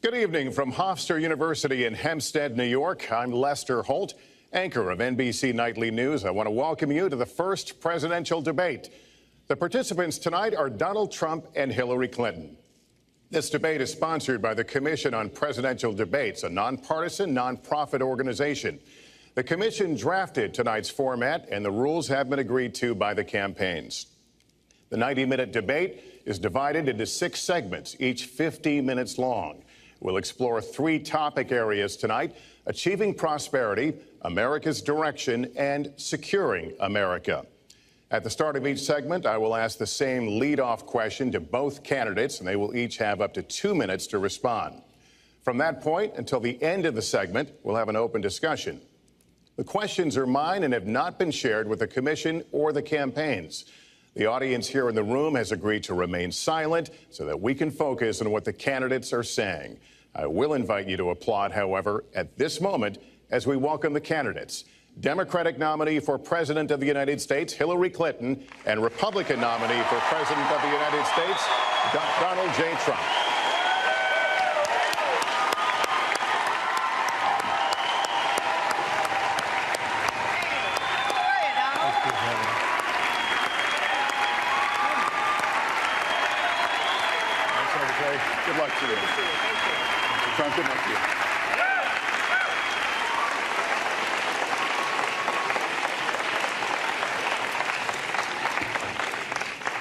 Good evening from Hofstra University in Hempstead, New York. I'm Lester Holt, anchor of NBC Nightly News. I want to welcome you to the first presidential debate. The participants tonight are Donald Trump and Hillary Clinton. This debate is sponsored by the Commission on Presidential Debates, a nonpartisan, nonprofit organization. The commission drafted tonight's format, and the rules have been agreed to by the campaigns. The 90-minute debate is divided into 6 segments, each 50 minutes long. We'll explore 3 topic areas tonight: achieving prosperity, America's direction, and securing America. At the start of each segment, I will ask the same lead-off question to both candidates, and they will each have up to 2 minutes to respond. From that point until the end of the segment, we'll have an open discussion. The questions are mine and have not been shared with the commission or the campaigns. The audience here in the room has agreed to remain silent so that we can focus on what the candidates are saying. I will invite you to applaud, however, at this moment as we welcome the candidates. Democratic nominee for President of the United States, Hillary Clinton, and Republican nominee for President of the United States, Donald J. Trump. Good luck to you. Mr. Trump, good luck to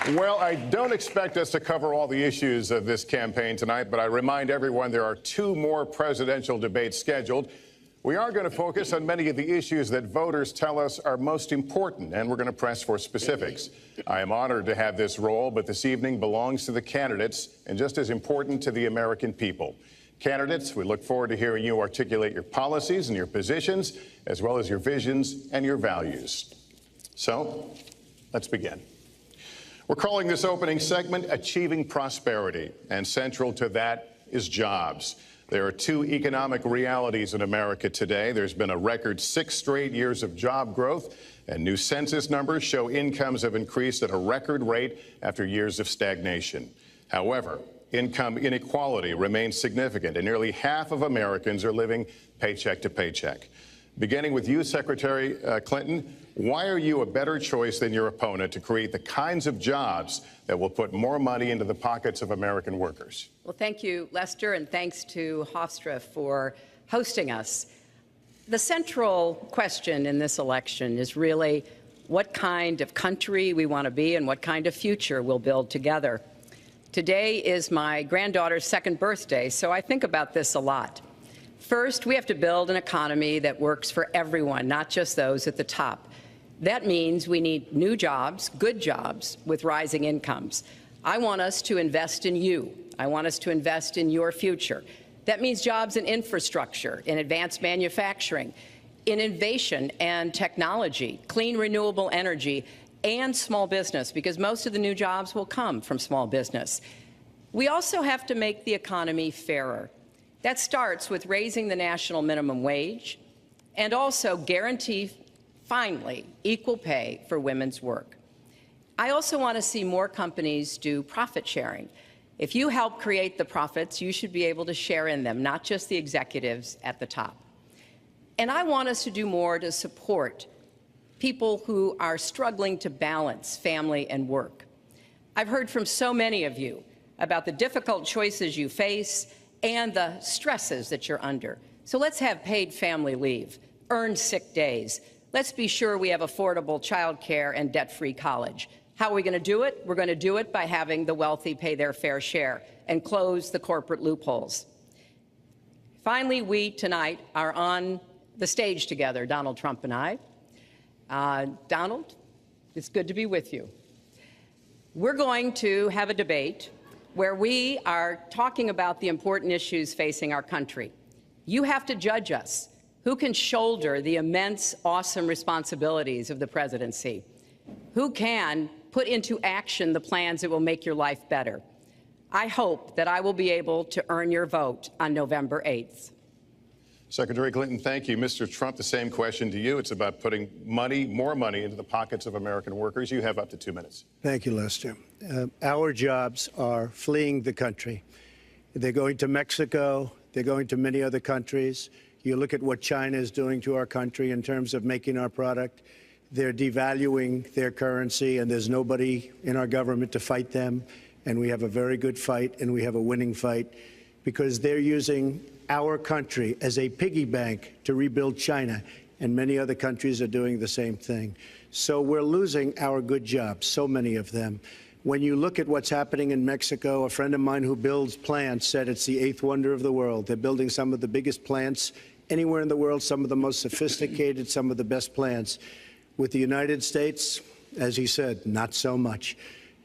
you. Well, I don't expect us to cover all the issues of this campaign tonight, but I remind everyone there are 2 more presidential debates scheduled. We are going to focus on many of the issues that voters tell us are most important, and we're going to press for specifics. I am honored to have this role, but this evening belongs to the candidates and just as important to the American people. Candidates, we look forward to hearing you articulate your policies and your positions, as well as your visions and your values. So, let's begin. We're calling this opening segment Achieving Prosperity, and central to that is jobs. There are 2 economic realities in America today. There's been a record 6 straight years of job growth, and new census numbers show incomes have increased at a record rate after years of stagnation. However, income inequality remains significant, and nearly half of Americans are living paycheck to paycheck. Beginning with you, Secretary Clinton, why are you a better choice than your opponent to create the kinds of jobs that will put more money into the pockets of American workers? Well, thank you, Lester, and thanks to Hofstra for hosting us. The central question in this election is really what kind of country we want to be and what kind of future we'll build together. Today is my granddaughter's 2nd birthday, so I think about this a lot. First, we have to build an economy that works for everyone, not just those at the top. That means we need new jobs, good jobs, with rising incomes. I want us to invest in you. I want us to invest in your future. That means jobs in infrastructure, in advanced manufacturing, in innovation and technology, clean renewable energy, and small business, because most of the new jobs will come from small business. We also have to make the economy fairer. That starts with raising the national minimum wage and also guarantee, finally, equal pay for women's work. I also want to see more companies do profit sharing. If you help create the profits, you should be able to share in them, not just the executives at the top. And I want us to do more to support people who are struggling to balance family and work. I've heard from so many of you about the difficult choices you face and the stresses that you're under. So let's have paid family leave, earned sick days. Let's be sure we have affordable child care and debt-free college. How are we going to do it? We're going to do it by having the wealthy pay their fair share and close the corporate loopholes. Finally, we tonight are on the stage together, Donald Trump and I. Donald, it's good to be with you. We're going to have a debate where we are talking about the important issues facing our country. You have to judge us. Who can shoulder the immense, awesome responsibilities of the presidency? Who can put into action the plans that will make your life better? I hope that I will be able to earn your vote on November 8th. Secretary Clinton, thank you. Mr. Trump, the same question to you. It's about putting money, more money, into the pockets of American workers. You have up to 2 minutes. Thank you, Lester. Our jobs are fleeing the country. They're going to Mexico. They're going to many other countries. You look at what China is doing to our country in terms of making our product. They're devaluing their currency, and there's nobody in our government to fight them. And we have a very good fight, and we have a winning fight, because they're using our country as a piggy bank to rebuild China, and many other countries are doing the same thing. So we're losing our good jobs, so many of them. When you look at what's happening in Mexico, a friend of mine who builds plants said it's the eighth wonder of the world. They're building some of the biggest plants anywhere in the world, some of the most sophisticated, some of the best plants. With the United States, as he said, not so much.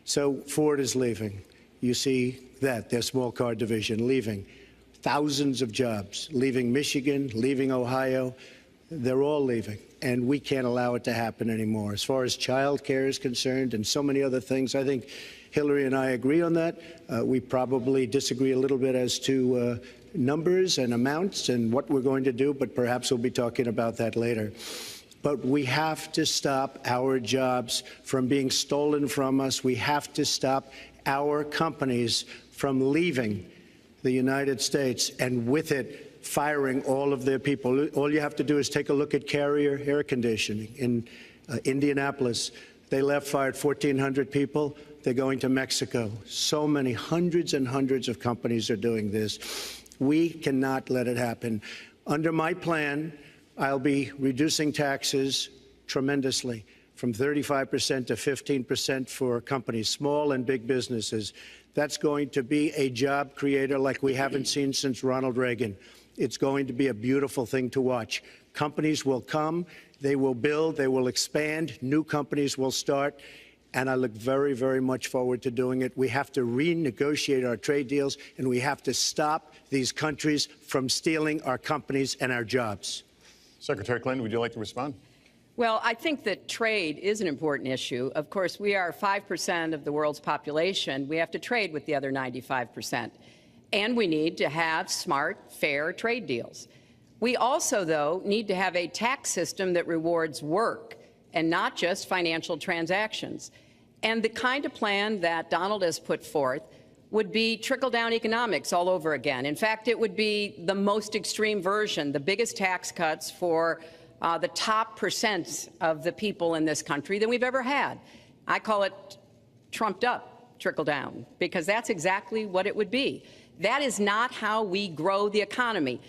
So Ford is leaving. You see that, their small car division leaving. Thousands of jobs, leaving Michigan, leaving Ohio. They're all leaving, and we can't allow it to happen anymore. As far as child care is concerned and so many other things, I think Hillary and I agree on that. We probably disagree a little bit as to numbers and amounts and what we're going to do, but perhaps we'll be talking about that later. But we have to stop our jobs from being stolen from us. We have to stop our companies from leaving the United States, and with it, firing all of their people. All you have to do is take a look at Carrier Air Conditioning in Indianapolis. They fired 1,400 people. They're going to Mexico. So many, hundreds and hundreds of companies are doing this. We cannot let it happen. Under my plan, I'll be reducing taxes tremendously, from 35% to 15% for companies, small and big businesses. That's going to be a job creator like we haven't seen since Ronald Reagan. It's going to be a beautiful thing to watch. Companies will come, they will build, they will expand, new companies will start, and I look very, very much forward to doing it. We have to renegotiate our trade deals, and we have to stop these countries from stealing our companies and our jobs. Secretary Clinton, would you like to respond? Well, I think that trade is an important issue. Of course, we are 5% of the world's population. We have to trade with the other 95%. And we need to have smart, fair trade deals. We also, though, need to have a tax system that rewards work and not just financial transactions. And the kind of plan that Donald has put forth would be trickle-down economics all over again. In fact, it would be the most extreme version, the biggest tax cuts for the top percent of the people in this country than we've ever had. I call it trumped-up trickle-down, because that's exactly what it would be. That is not how we grow the economy.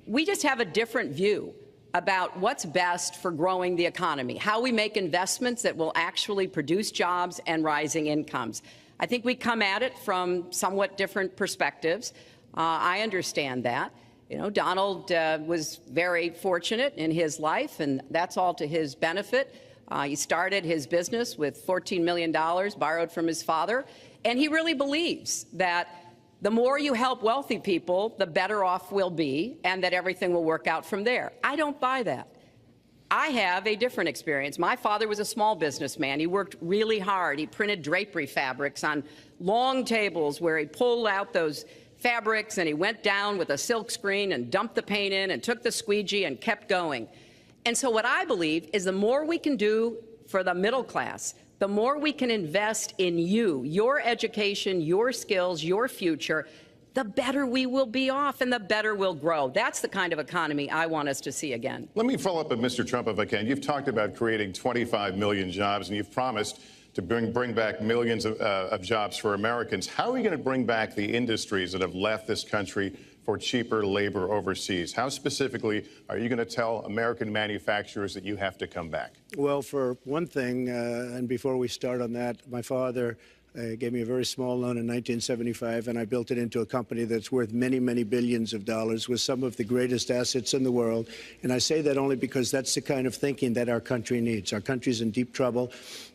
We just have a different view about what's best for growing the economy, how we make investments that will actually produce jobs and rising incomes. I think we come at it from somewhat different perspectives. I understand that. You know, Donald was very fortunate in his life, and that's all to his benefit. He started his business with $14 million borrowed from his father, and he really believes that the more you help wealthy people, the better off we'll be, and that everything will work out from there. I don't buy that. I have a different experience. My father was a small businessman. He worked really hard. He printed drapery fabrics on long tables where he pulled out those fabrics and he went down with a silk screen and dumped the paint in and took the squeegee and kept going. And so what I believe is the more we can do for the middle class, the more we can invest in you, your education, your skills, your future, the better we will be off and the better we'll grow. That's the kind of economy I want us to see again. Let me follow up with Mr. Trump, if I can. You've talked about creating 25 million jobs, and you've promised to bring back millions of jobs for Americans. How are we going to bring back the industries that have left this country for cheaper labor overseas? How specifically are you going to tell American manufacturers that you have to come back? Well, for one thing, and before we start on that, my father gave me a very small loan in 1975, and I built it into a company that's worth many, many billions of dollars with some of the greatest assets in the world. And I say that only because that's the kind of thinking that our country needs. Our country's in deep trouble.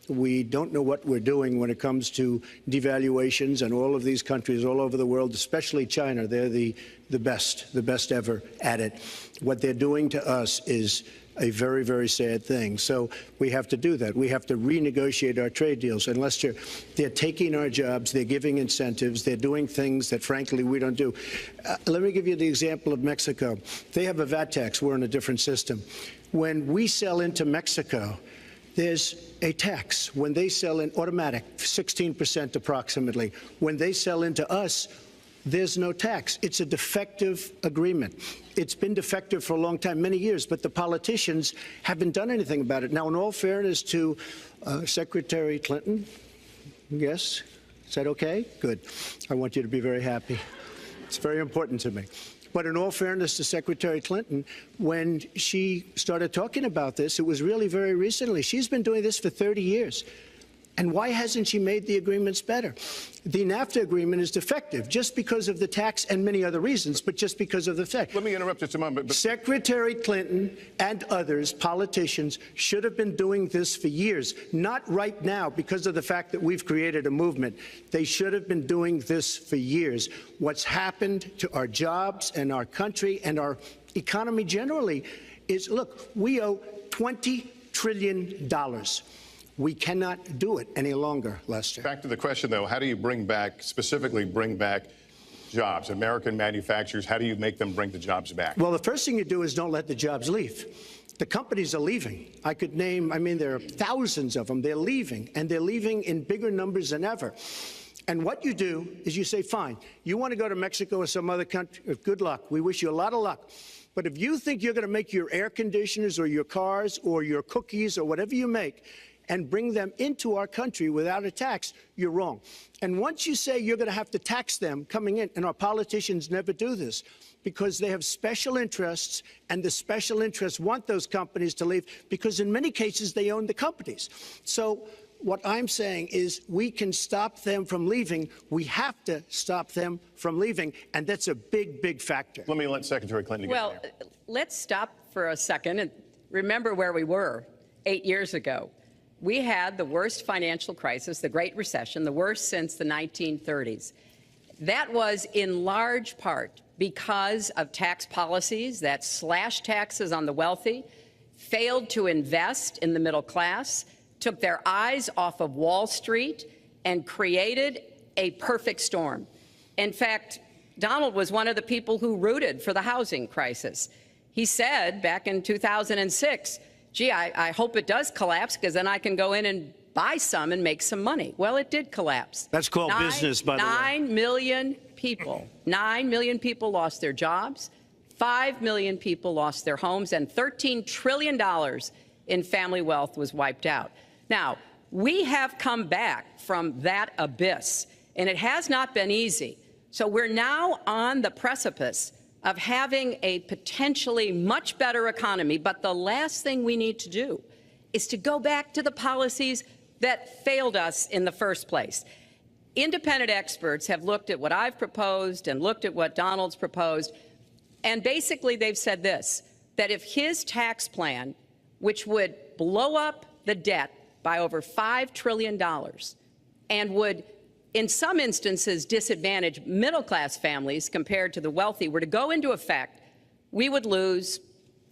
We don't know what we're doing when it comes to devaluations, and all of these countries all over the world, especially China, they're the best ever at it. What they're doing to us is a very, very sad thing. So we have to do that. We have to renegotiate our trade deals. And Lester, they're taking our jobs, they're giving incentives, they're doing things that, frankly, we don't do. Let me give you the example of Mexico. They have a VAT tax. We're in a different system. When we sell into Mexico, there's a tax. When they sell in automatic, 16% approximately. When they sell into us, there's no tax. It's a defective agreement. It's been defective for a long time, many years, but the politicians haven't done anything about it. Now, in all fairness to Secretary Clinton, yes, is that okay? Good. I want you to be very happy. It's very important to me. But in all fairness to Secretary Clinton, when she started talking about this, it was really very recently. She's been doing this for 30 years. And why hasn't she made the agreements better? The NAFTA agreement is defective just because of the tax and many other reasons, but just because of the fact. Let me interrupt just a moment. But Secretary Clinton and others, politicians, should have been doing this for years, not right now because of the fact that we've created a movement. They should have been doing this for years. What's happened to our jobs and our country and our economy generally is, look, we owe $20 trillion. We cannot do it any longer, Lester. back to the question, though, how do you specifically bring back jobs? American manufacturers, how do you make them bring the jobs back? Well, the first thing you do is don't let the jobs leave. The companies are leaving. I could name, there are thousands of them. They're leaving, and they're leaving in bigger numbers than ever. And what you do is you say, fine, you want to go to Mexico or some other country, good luck. We wish you a lot of luck. But if you think you're going to make your air conditioners or your cars or your cookies or whatever you make and bring them into our country without a tax, you're wrong. And once you say you're going to have to tax them coming in, and our politicians never do this, because they have special interests, and the special interests want those companies to leave, because in many cases they own the companies. So what I'm saying is we can stop them from leaving. We have to stop them from leaving, and that's a big, big factor. Let me let Secretary Clinton get Well, there. let's stop for a second and remember where we were 8 years ago. We had the worst financial crisis, the Great Recession, the worst since the 1930s. That was in large part because of tax policies that slashed taxes on the wealthy, failed to invest in the middle class, took their eyes off of Wall Street, and created a perfect storm. In fact, Donald was one of the people who rooted for the housing crisis. He said back in 2006, gee, I hope it does collapse because then I can go in and buy some and make some money. Well, it did collapse. That's called business, by the way. 9 million people lost their jobs, 5 million people lost their homes, and $13 trillion in family wealth was wiped out. Now, we have come back from that abyss, and it has not been easy. So we're now on the precipice of having a potentially much better economy, but the last thing we need to do is to go back to the policies that failed us in the first place. Independent experts have looked at what I've proposed and looked at what Donald's proposed, and basically they've said this, that if his tax plan, which would blow up the debt by over $5 trillion and would in some instances disadvantage middle-class families compared to the wealthy, were to go into effect, we would lose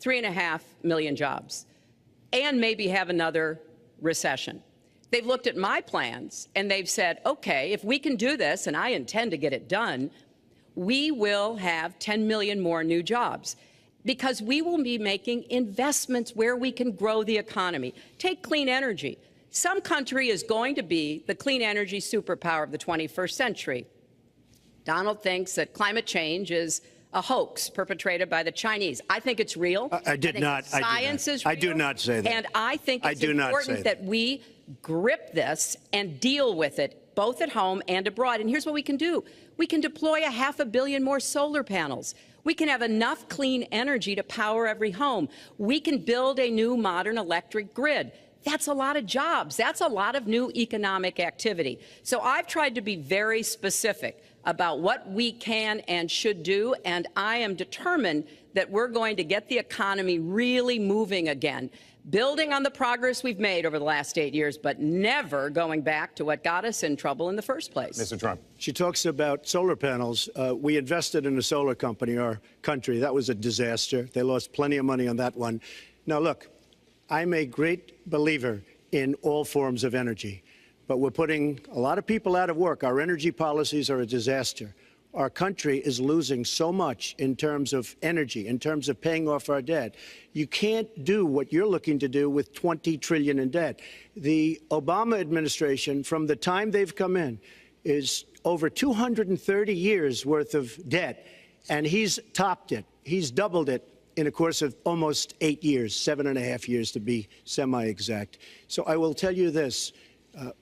3.5 million jobs and maybe have another recession. They've looked at my plans and they've said, okay, if we can do this, and I intend to get it done, we will have 10 million more new jobs because we will be making investments where we can grow the economy. Take clean energy. Some country is going to be the clean energy superpower of the 21st century. Donald thinks that climate change is a hoax perpetrated by the Chinese. I think it's real. I did not. Science is real. I do not say that. And I think it's important that we grip this and deal with it, both at home and abroad. And here's what we can do. We can deploy 500 million more solar panels. We can have enough clean energy to power every home. We can build a new modern electric grid. That's a lot of jobs. That's a lot of new economic activity. So I've tried to be very specific about what we can and should do, and I am determined that we're going to get the economy really moving again, building on the progress we've made over the last 8 years, but never going back to what got us in trouble in the first place. Mr. Trump. She talks about solar panels. We invested in a solar company, our country. That was a disaster. They lost plenty of money on that one. Now, look, I'm a great believer in all forms of energy, but we're putting a lot of people out of work. Our energy policies are a disaster. Our country is losing so much in terms of energy, in terms of paying off our debt. You can't do what you're looking to do with $20 trillion in debt. The Obama administration, from the time they've come in, is over 230 years worth of debt, and he's topped it. He's doubled it in a course of almost 8 years, 7.5 years to be semi-exact. So I will tell you this,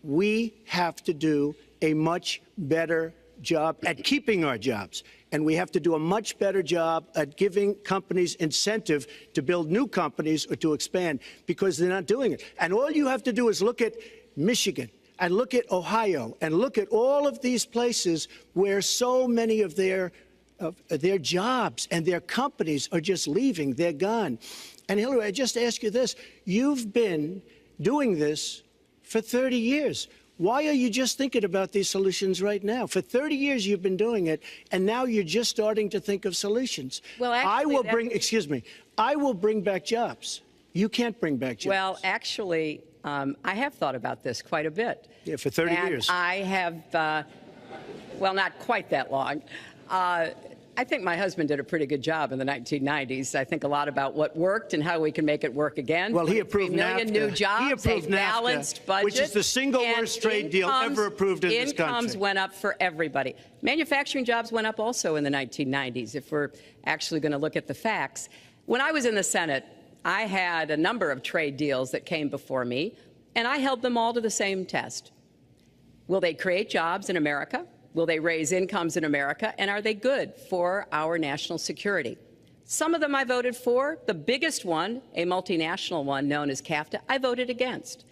we have to do a much better job at keeping our jobs. And we have to do a much better job at giving companies incentive to build new companies or to expand, because they're not doing it. And all you have to do is look at Michigan and look at Ohio and look at all of these places where so many of their jobs and their companies are just leaving. They're gone. And Hillary, I just ask you this. You've been doing this for 30 years. Why are you just thinking about these solutions right now? For 30 years you've been doing it, and now you're just starting to think of solutions. Well, actually, I will bring back jobs. You can't bring back jobs. Well, actually, I have thought about this quite a bit. Yeah, for 30 years. I have, well, not quite that long. I think my husband did a pretty good job in the 1990s. I think a lot about what worked and how we can make it work again. Well, he approved 3 million NAFTA. New jobs, he approved a balanced budget, which is the single worst trade deal ever approved in this country. Incomes went up for everybody. Manufacturing jobs went up also in the 1990s, if we're actually going to look at the facts. When I was in the Senate, I had a number of trade deals that came before me, and I held them all to the same test. Will they create jobs in America? Will they raise incomes in America? And are they good for our national security? Some of them I voted for. The biggest one, a multinational one known as CAFTA, I voted against.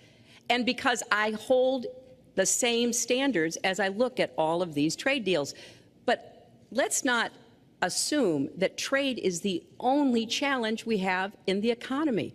And because I hold the same standards as I look at all of these trade deals. But let's not assume that trade is the only challenge we have in the economy.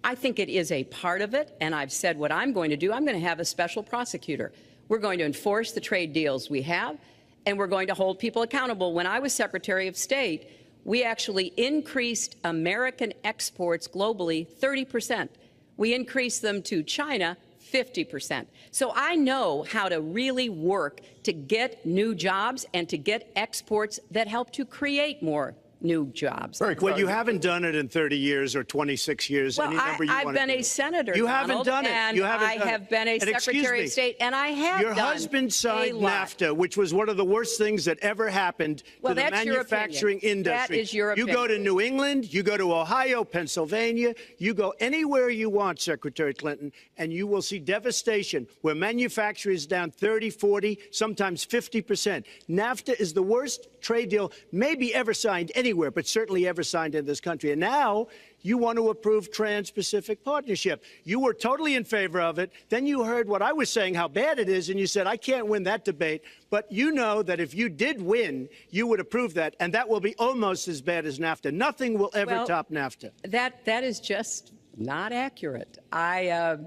I think it is a part of it, and I've said what I'm going to do. I'm going to have a special prosecutor. We're going to enforce the trade deals we have, and we're going to hold people accountable. When I was Secretary of State, we actually increased American exports globally 30%. We increased them to China 50%. So I know how to really work to get new jobs and to get exports that help to create more new jobs. Well, you haven't done it in 30 years or 26 years. Well, any number you I've want to been do. a senator, You Donald, haven't done it. And you haven't I done have it. been a And Secretary of State, and I have Your done husband signed a lot. NAFTA, which was one of the worst things that ever happened Well, to the that's your manufacturing opinion. industry. That is your opinion. You go to New England, you go to Ohio, Pennsylvania, you go anywhere you want, Secretary Clinton, and you will see devastation where manufacturing is down 30, 40, sometimes 50%. NAFTA is the worst trade deal maybe ever signed anywhere, but certainly ever signed in this country. And now you want to approve Trans-Pacific Partnership. You were totally in favor of it. Then you heard what I was saying, how bad it is, and you said, I can't win that debate. But you know that if you did win, you would approve that, and that will be almost as bad as NAFTA. Nothing will ever top NAFTA. That is just not accurate. I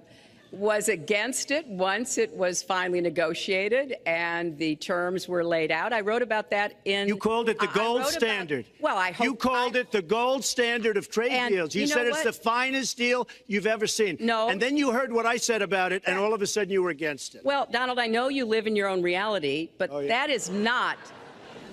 was against it once it was finally negotiated and the terms were laid out. I wrote about that in... You called it the gold standard. Well, I hope... You called it the gold standard of trade deals. You said it's the finest deal you've ever seen. No. And then you heard what I said about it, and all of a sudden you were against it. Well, Donald, I know you live in your own reality, but that is not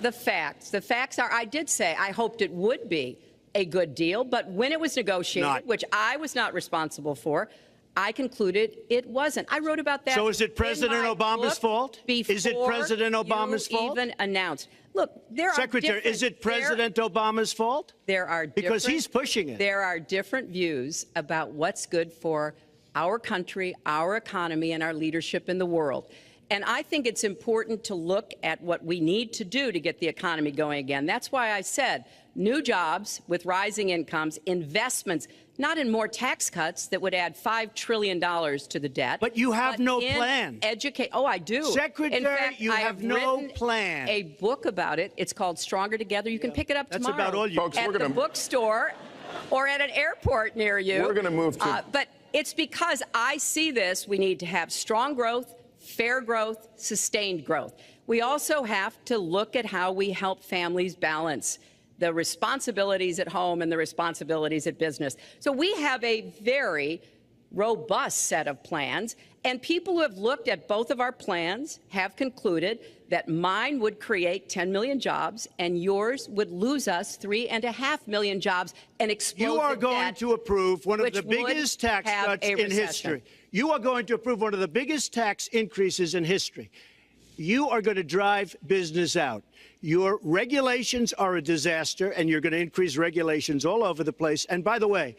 the facts. The facts are, I did say I hoped it would be a good deal, but when it was negotiated, which I was not responsible for, I concluded it wasn't. I wrote about that. So is it President Obama's fault? Is it President Obama's fault? Even announced. Look, there Secretary, is it President Obama's fault? There are because he's pushing it. There are different views about what's good for our country, our economy, and our leadership in the world. And I think it's important to look at what we need to do to get the economy going again. That's why I said new jobs with rising incomes, investments, not in more tax cuts that would add $5 trillion to the debt. But you have no plan. Oh, I do. Secretary, in fact, you have no plan. A book about it. It's called Stronger Together. You can pick it up tomorrow. That's about all you folks. At the bookstore or at an airport near you. We're going to move to... but it's because I see this. We need to have strong growth, fair growth, sustained growth. We also have to look at how we help families balance the responsibilities at home and the responsibilities at business. So we have a very robust set of plans, and people who have looked at both of our plans have concluded that mine would create 10 million jobs and yours would lose us 3.5 million jobs and explode You are going to approve one of the biggest tax cuts in history. You are going to approve one of the biggest tax increases in history. you are going to drive business out. Your regulations are a disaster, and you're going to increase regulations all over the place. And by the way,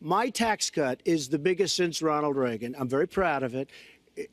my tax cut is the biggest since Ronald Reagan. I'm very proud of it.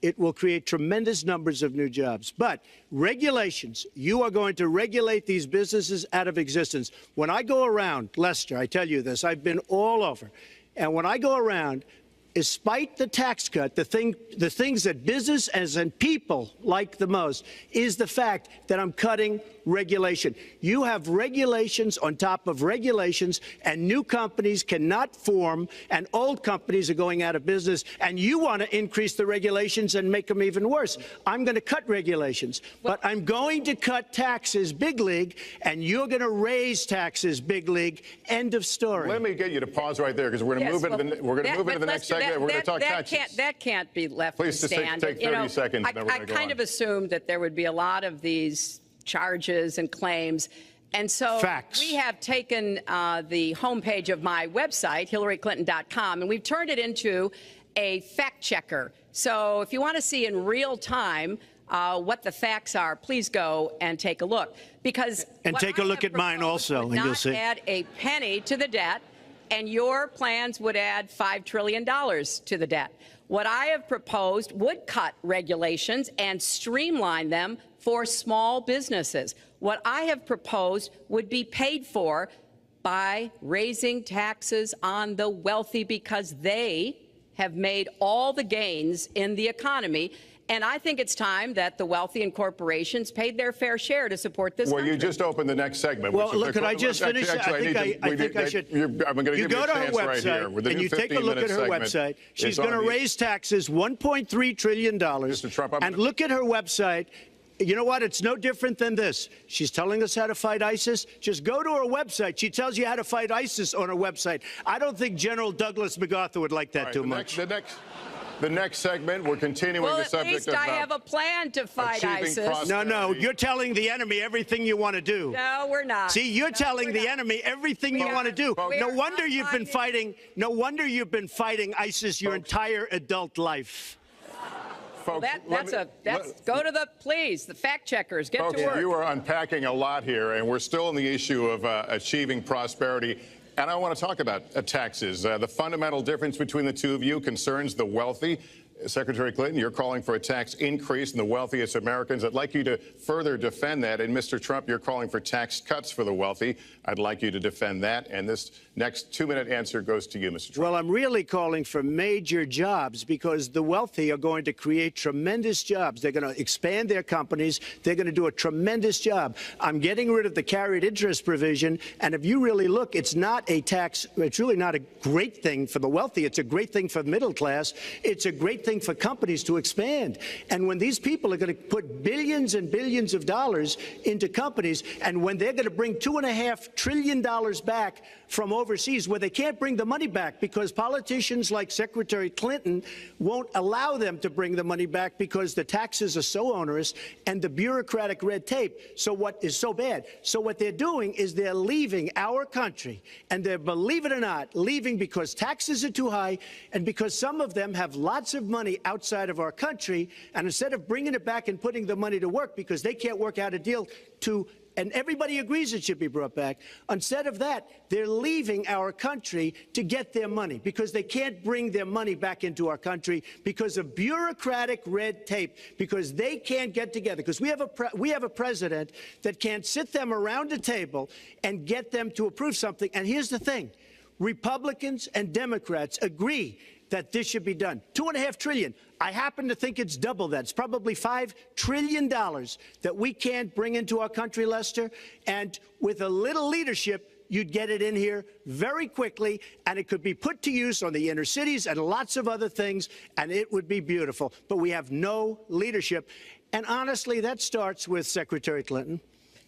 It will create tremendous numbers of new jobs. But regulations, you are going to regulate these businesses out of existence. When I go around, Lester, I tell you this, I've been all over. And when I go around, despite the tax cut, the things that businesses and people like the most is the fact that I'm cutting regulation. You have regulations on top of regulations, and new companies cannot form, and old companies are going out of business, and you want to increase the regulations and make them even worse. I'm going to cut regulations, but I'm going to cut taxes big league, and you're going to raise taxes big league. End of story. Let me get you to pause right there, because we're going to move into the next segment. We're going to talk taxes. That can't be left Please to stand. Take 30 seconds. I kind of assumed that there would be a lot of these charges and claims. And so we have taken the homepage of my website, HillaryClinton.com, and we've turned it into a fact checker. So if you want to see in real time what the facts are, please go and take a look. And take a look at mine also, and you'll see. Not add a penny to the debt, and your plans would add $5 trillion to the debt. What I have proposed would cut regulations and streamline them for small businesses. What I have proposed would be paid for by raising taxes on the wealthy, because they have made all the gains in the economy. And I think it's time that the wealthy and corporations paid their fair share to support this country. You just opened the next segment. Well, look, could I just finish? Actually, I think I should. I'm going to give you a chance right here. And you take a look at her website. She's going to raise taxes $1.3 trillion. Mr. Trump, and look at her website. You know what? It's no different than this. She's telling us how to fight ISIS. Just go to her website. She tells you how to fight ISIS on her website. I don't think General Douglas MacArthur would like that too much. The next segment, we're continuing the subject of... Well, at least I have a plan to fight ISIS. No, you're telling the enemy everything you want to do. No, we're not. See, you're telling the enemy everything you want to do. No wonder you've been fighting. No wonder you've been fighting ISIS your entire adult life. Folks, go to the fact checkers. Get to work. You are unpacking a lot here, and we're still on the issue of achieving prosperity. And I want to talk about taxes. The fundamental difference between the two of you concerns the wealthy. Secretary Clinton, you're calling for a tax increase in the wealthiest Americans. I'd like you to further defend that. And Mr. Trump, you're calling for tax cuts for the wealthy. I'd like you to defend that. And this next 2-minute answer goes to you, Mr. Trump. Well, I'm really calling for major jobs, because the wealthy are going to create tremendous jobs. They're going to expand their companies. They're going to do a tremendous job. I'm getting rid of the carried interest provision. And if you really look, it's not a tax. It's really not a great thing for the wealthy. It's a great thing for the middle class. It's a great thing for companies to expand. And when these people are going to put billions and billions of dollars into companies, and when they're going to bring $2.5 trillion back from overseas, where they can't bring the money back because politicians like Secretary Clinton won't allow them to bring the money back because the taxes are so onerous and the bureaucratic red tape. So what is so bad? So what they're doing is they're leaving our country, and they're, believe it or not, leaving because taxes are too high and because some of them have lots of money outside of our country, and instead of bringing it back and putting the money to work because they can't work out a deal to, and everybody agrees it should be brought back. Instead of that, they're leaving our country to get their money because they can't bring their money back into our country because of bureaucratic red tape, because they can't get together, because we have a president that can't sit them around a table and get them to approve something. And here's the thing. Republicans and Democrats agree that this should be done. $2.5 trillion. I happen to think it's double that. It's probably $5 trillion that we can't bring into our country, Lester. And with a little leadership, you'd get it in here very quickly, and it could be put to use on the inner cities and lots of other things, and it would be beautiful. But we have no leadership. And honestly, that starts with Secretary Clinton.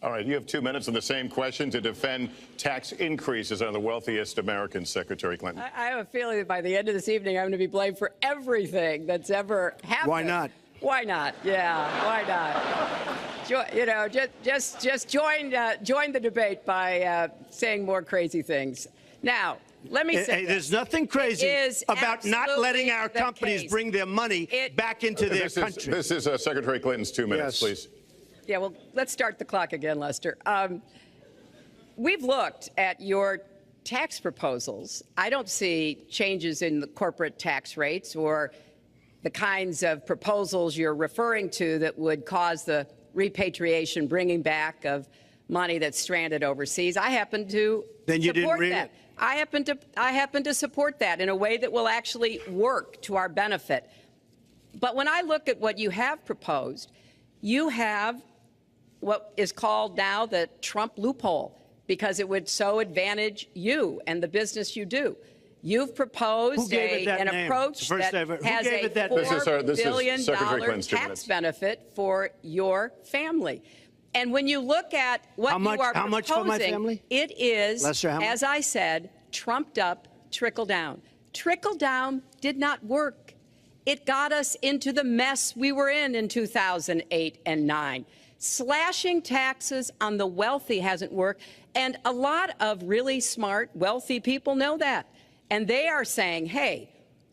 All right, you have 2 minutes on the same question to defend tax increases on the wealthiest Americans, Secretary Clinton. I have a feeling that by the end of this evening, I'm going to be blamed for everything that's ever happened. Why not? Why not? Yeah, why not? Just join the debate by saying more crazy things. Now, Let me say there's nothing crazy about not letting our companies bring their money back into their country. This is Secretary Clinton's 2 minutes, please. Yeah, well, let's start the clock again, Lester. We've looked at your tax proposals. I don't see changes in the corporate tax rates or the kinds of proposals you're referring to that would cause the repatriation, bringing back of money that's stranded overseas. I happen to support that. I happen to support that in a way that will actually work to our benefit. But when I look at what you have proposed, you have what is called now the Trump loophole, because it would so advantage you and the business you do. You've proposed an approach that has a $4 billion tax benefit for your family. And when you look at what you are proposing, much for my family? It is, Lester, as I said, trumped up trickle down. Trickle down did not work. It got us into the mess we were in 2008 and 9. Slashing taxes on the wealthy hasn't worked, and a lot of really smart, wealthy people know that. And they are saying, hey,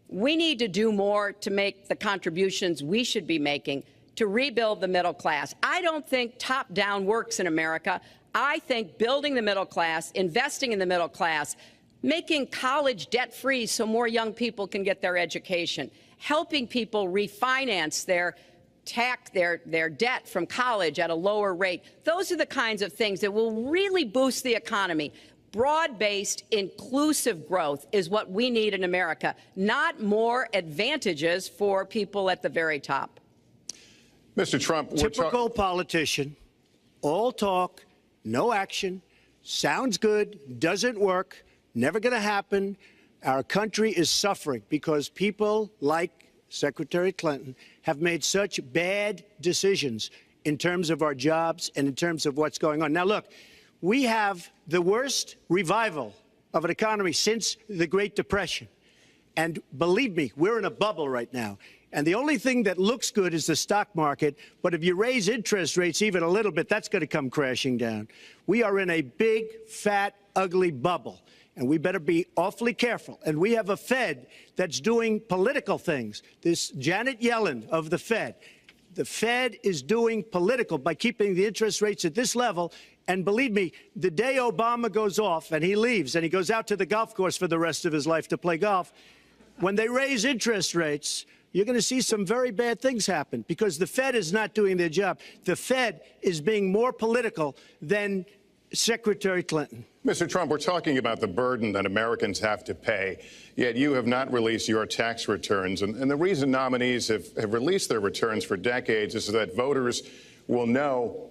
we need to do more to make the contributions we should be making to rebuild the middle class. I don't think top-down works in America. I think building the middle class, investing in the middle class, making college debt-free so more young people can get their education, helping people refinance their debt from college at a lower rate. Those are the kinds of things that will really boost the economy. Broad-based, inclusive growth is what we need in America, not more advantages for people at the very top. Mr. Trump, typical politician, all talk, no action, sounds good, doesn't work, never going to happen. Our country is suffering because people like Secretary Clinton have made such bad decisions in terms of our jobs and in terms of what's going on. Now, look, we have the worst revival of an economy since the Great Depression. And believe me, we're in a bubble right now. And the only thing that looks good is the stock market. But if you raise interest rates even a little bit, that's going to come crashing down. We are in a big, fat, ugly bubble. And we better be awfully careful. And we have a Fed that's doing political things. This Janet Yellen of the Fed is doing political by keeping the interest rates at this level. And believe me, the day Obama goes off and he leaves and he goes out to the golf course for the rest of his life to play golf, when they raise interest rates, you're going to see some very bad things happen because the Fed is not doing their job. The Fed is being more political than Secretary Clinton. Mr. Trump, we're talking about the burden that Americans have to pay, yet you have not released your tax returns. And the reason nominees have released their returns for decades is so that voters will know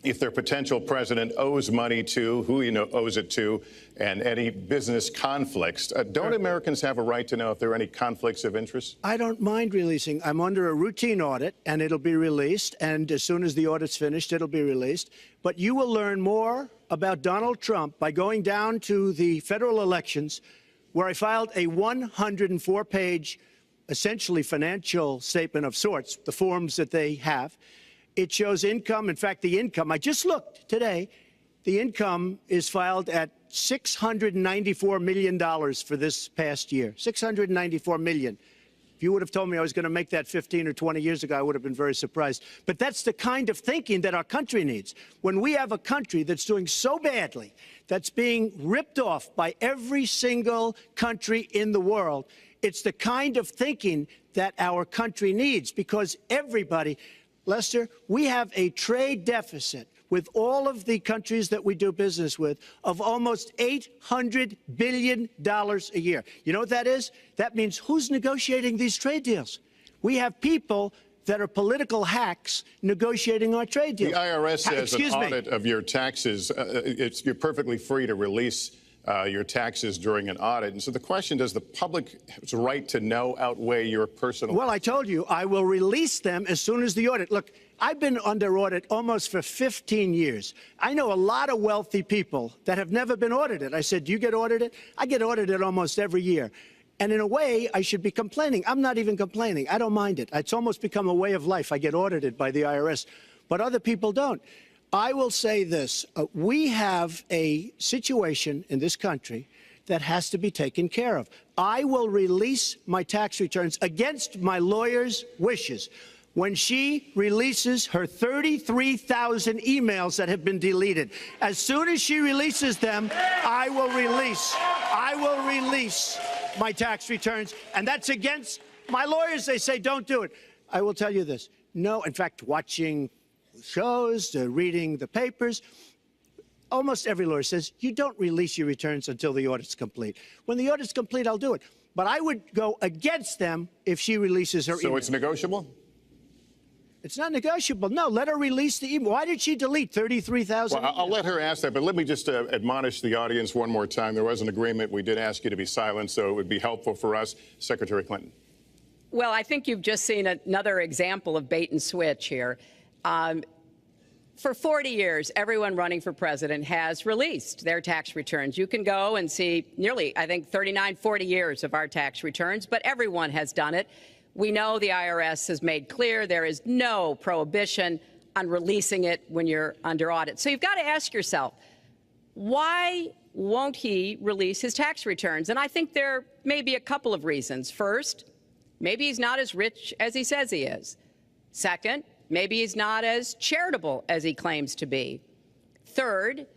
if their potential president owes money to, who he owes it to, and any business conflicts. Don't Americans have a right to know if there are any conflicts of interest? I don't mind releasing. I'm under a routine audit, and it'll be released. And as soon as the audit's finished, it'll be released. But you will learn more about Donald Trump by going down to the federal elections, where I filed a 104-page, essentially financial statement of sorts, the forms that they have. It shows income. In fact, the income, I just looked today, the income is filed at $694 million for this past year. $694 million. If you would have told me I was going to make that 15 or 20 years ago, I would have been very surprised. But that's the kind of thinking that our country needs. When we have a country that's doing so badly, that's being ripped off by every single country in the world, it's the kind of thinking that our country needs because everybody, Lester, we have a trade deficit with all of the countries that we do business with of almost $800 billion a year. You know what that is? That means who's negotiating these trade deals? We have people that are political hacks negotiating our trade deals. The IRS says an audit of your taxes, you're perfectly free to release your taxes during an audit. And so the question, does the public's right to know outweigh your personal? Well, I told you, I will release them as soon as the audit. Look, I've been under audit almost for 15 years. I know a lot of wealthy people that have never been audited. I said, do you get audited? I get audited almost every year. And in a way, I should be complaining. I'm not even complaining. I don't mind it. It's almost become a way of life. I get audited by the IRS, but other people don't. I will say this. We have a situation in this country that has to be taken care of. I will release my tax returns against my lawyer's wishes when she releases her 33,000 emails that have been deleted. As soon as she releases them, I will release my tax returns, and that's against my lawyers. They say don't do it. I will tell you this. No, in fact, watching shows, reading the papers, almost every lawyer says you don't release your returns until the audit's complete. When the audit's complete, I'll do it. But I would go against them if she releases her email. So it's negotiable? It's not negotiable. No, let her release the email. Why did she delete 33,000? Well, I'll let her ask that, but let me just admonish the audience one more time. There was an agreement. We did ask you to be silent, so it would be helpful for us. Secretary Clinton. Well, I think you've just seen another example of bait and switch here. For 40 years, everyone running for president has released their tax returns. You can go and see nearly, I think, 39, 40 years of our tax returns, but everyone has done it. We know the IRS has made clear there is no prohibition on releasing it when you're under audit. So you've got to ask yourself, why won't he release his tax returns? And I think there may be a couple of reasons. First, maybe he's not as rich as he says he is. Second, maybe he's not as charitable as he claims to be. Third,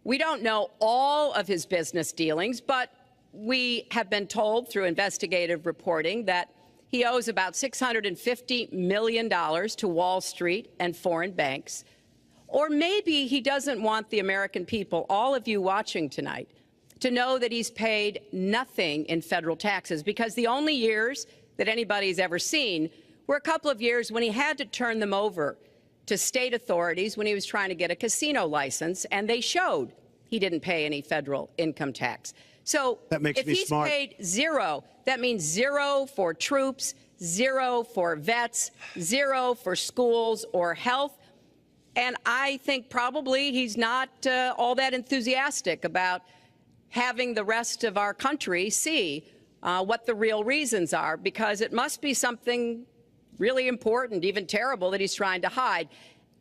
we don't know all of his business dealings, but we have been told through investigative reporting that he owes about $650 million to Wall Street and foreign banks. Or maybe he doesn't want the American people, all of you watching tonight, to know that he's paid nothing in federal taxes, because the only years that anybody's ever seen were a couple of years when he had to turn them over to state authorities when he was trying to get a casino license, and they showed he didn't pay any federal income tax. So if he's paid zero, that means zero for troops, zero for vets, zero for schools or health. And I think probably he's not all that enthusiastic about having the rest of our country see what the real reasons are, because it must be something really important, even terrible, that he's trying to hide.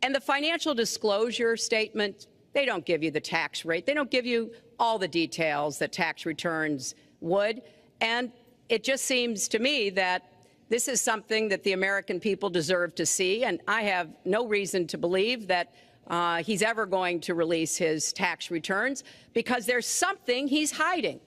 And the financial disclosure statement, they don't give you the tax rate. They don't give you all the details that tax returns would. And it just seems to me that this is something that the American people deserve to see. And I have no reason to believe that he's ever going to release his tax returns, because there's something he's hiding.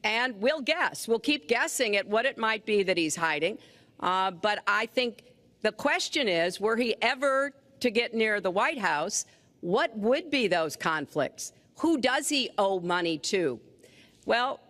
And we'll guess. We'll keep guessing at what it might be that he's hiding. But I think the question is, were he ever to get near the White House, what would be those conflicts? Who does he owe money to? Well,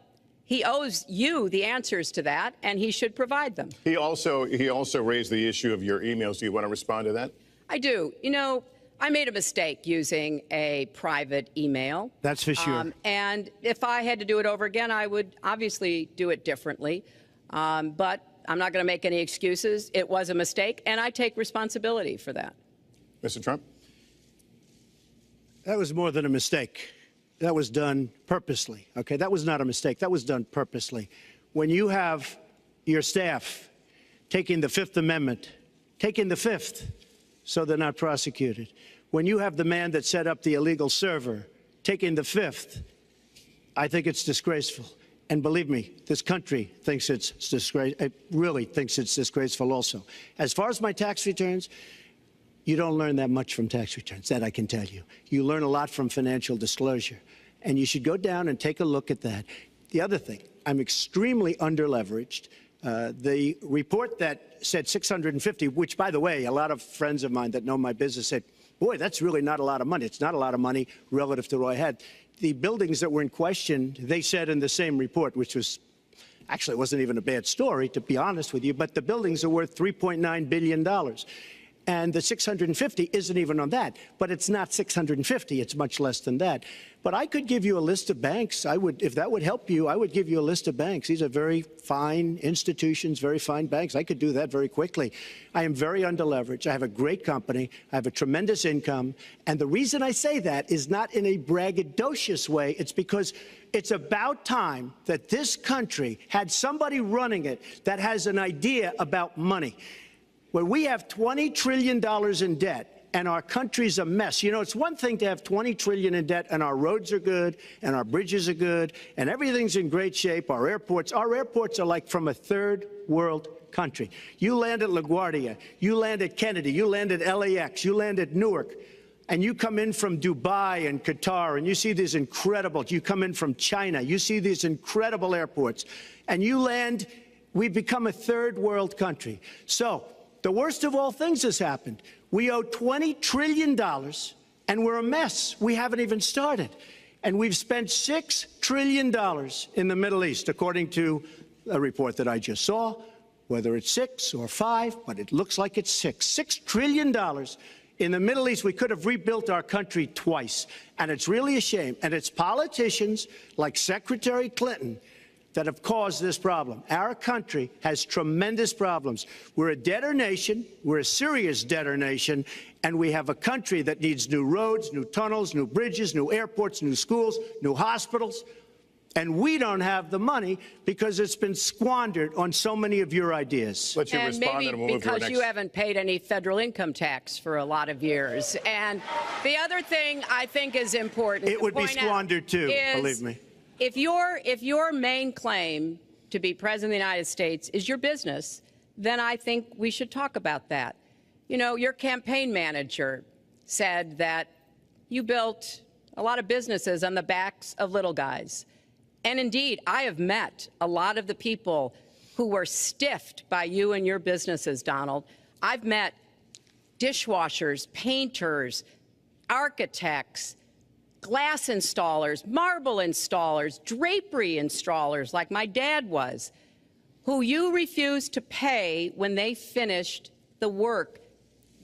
he owes you the answers to that, and he should provide them. He also raised the issue of your emails. Do you want to respond to that? I do. You know, I made a mistake using a private email. That's for sure. And if I had to do it over again, I would obviously do it differently. But I'm not going to make any excuses. It was a mistake, and I take responsibility for that. Mr. Trump? That was more than a mistake. That was done purposely, okay? That was not a mistake. That was done purposely. When you have your staff taking the Fifth Amendment, taking the Fifth so they're not prosecuted, when you have the man that set up the illegal server taking the Fifth, I think it's disgraceful. And believe me, this country thinks it's disgraceful. It really thinks it's disgraceful also. As far as my tax returns, you don't learn that much from tax returns, that I can tell you. You learn a lot from financial disclosure, and you should go down and take a look at that. The other thing, I'm extremely underleveraged. The report that said 650, which, by the way, a lot of friends of mine that know my business said, boy, that's really not a lot of money. It's not a lot of money relative to what I had. The buildings that were in question, they said in the same report, which was actually, it wasn't even a bad story, to be honest with you, but the buildings are worth $3.9 billion. And the 650 isn't even on that. But it's not 650. It's much less than that. But I could give you a list of banks. I would, if that would help you, I would give you a list of banks. These are very fine institutions, very fine banks. I could do that very quickly. I am very underleveraged. I have a great company. I have a tremendous income. And the reason I say that is not in a braggadocious way. It's because it's about time that this country had somebody running it that has an idea about money. When we have $20 trillion in debt, and our country's a mess. You know, it's one thing to have $20 trillion in debt, and our roads are good, and our bridges are good, and everything's in great shape. Our airports are like from a third world country. You land at LaGuardia, you land at Kennedy, you land at LAX, you land at Newark, and you come in from Dubai and Qatar, and you see these incredible, you come in from China, you see these incredible airports, and you land, we've become a third world country. So the worst of all things has happened. We owe $20 trillion, and we're a mess. We haven't even started. And we've spent $6 trillion in the Middle East, according to a report that I just saw, whether it's 6 or 5, but it looks like it's 6. $6 trillion in the Middle East. We could have rebuilt our country twice, and it's really a shame. And it's politicians like Secretary Clinton that have caused this problem. Our country has tremendous problems. We're a debtor nation, we're a serious debtor nation, and we have a country that needs new roads, new tunnels, new bridges, new airports, new schools, new hospitals. And we don't have the money because it's been squandered on so many of your ideas. Let you and respond, maybe and we'll move to our because next. you haven't paid any federal income tax for a lot of years. And the other thing I think is important. It would be squandered too, believe me. If your main claim to be president of the United States is your business, then I think we should talk about that. You know, your campaign manager said that you built a lot of businesses on the backs of little guys. And indeed, I have met a lot of the people who were stiffed by you and your businesses, Donald. I've met dishwashers, painters, architects, glass installers, marble installers, drapery installers, like my dad was, who you refused to pay when they finished the work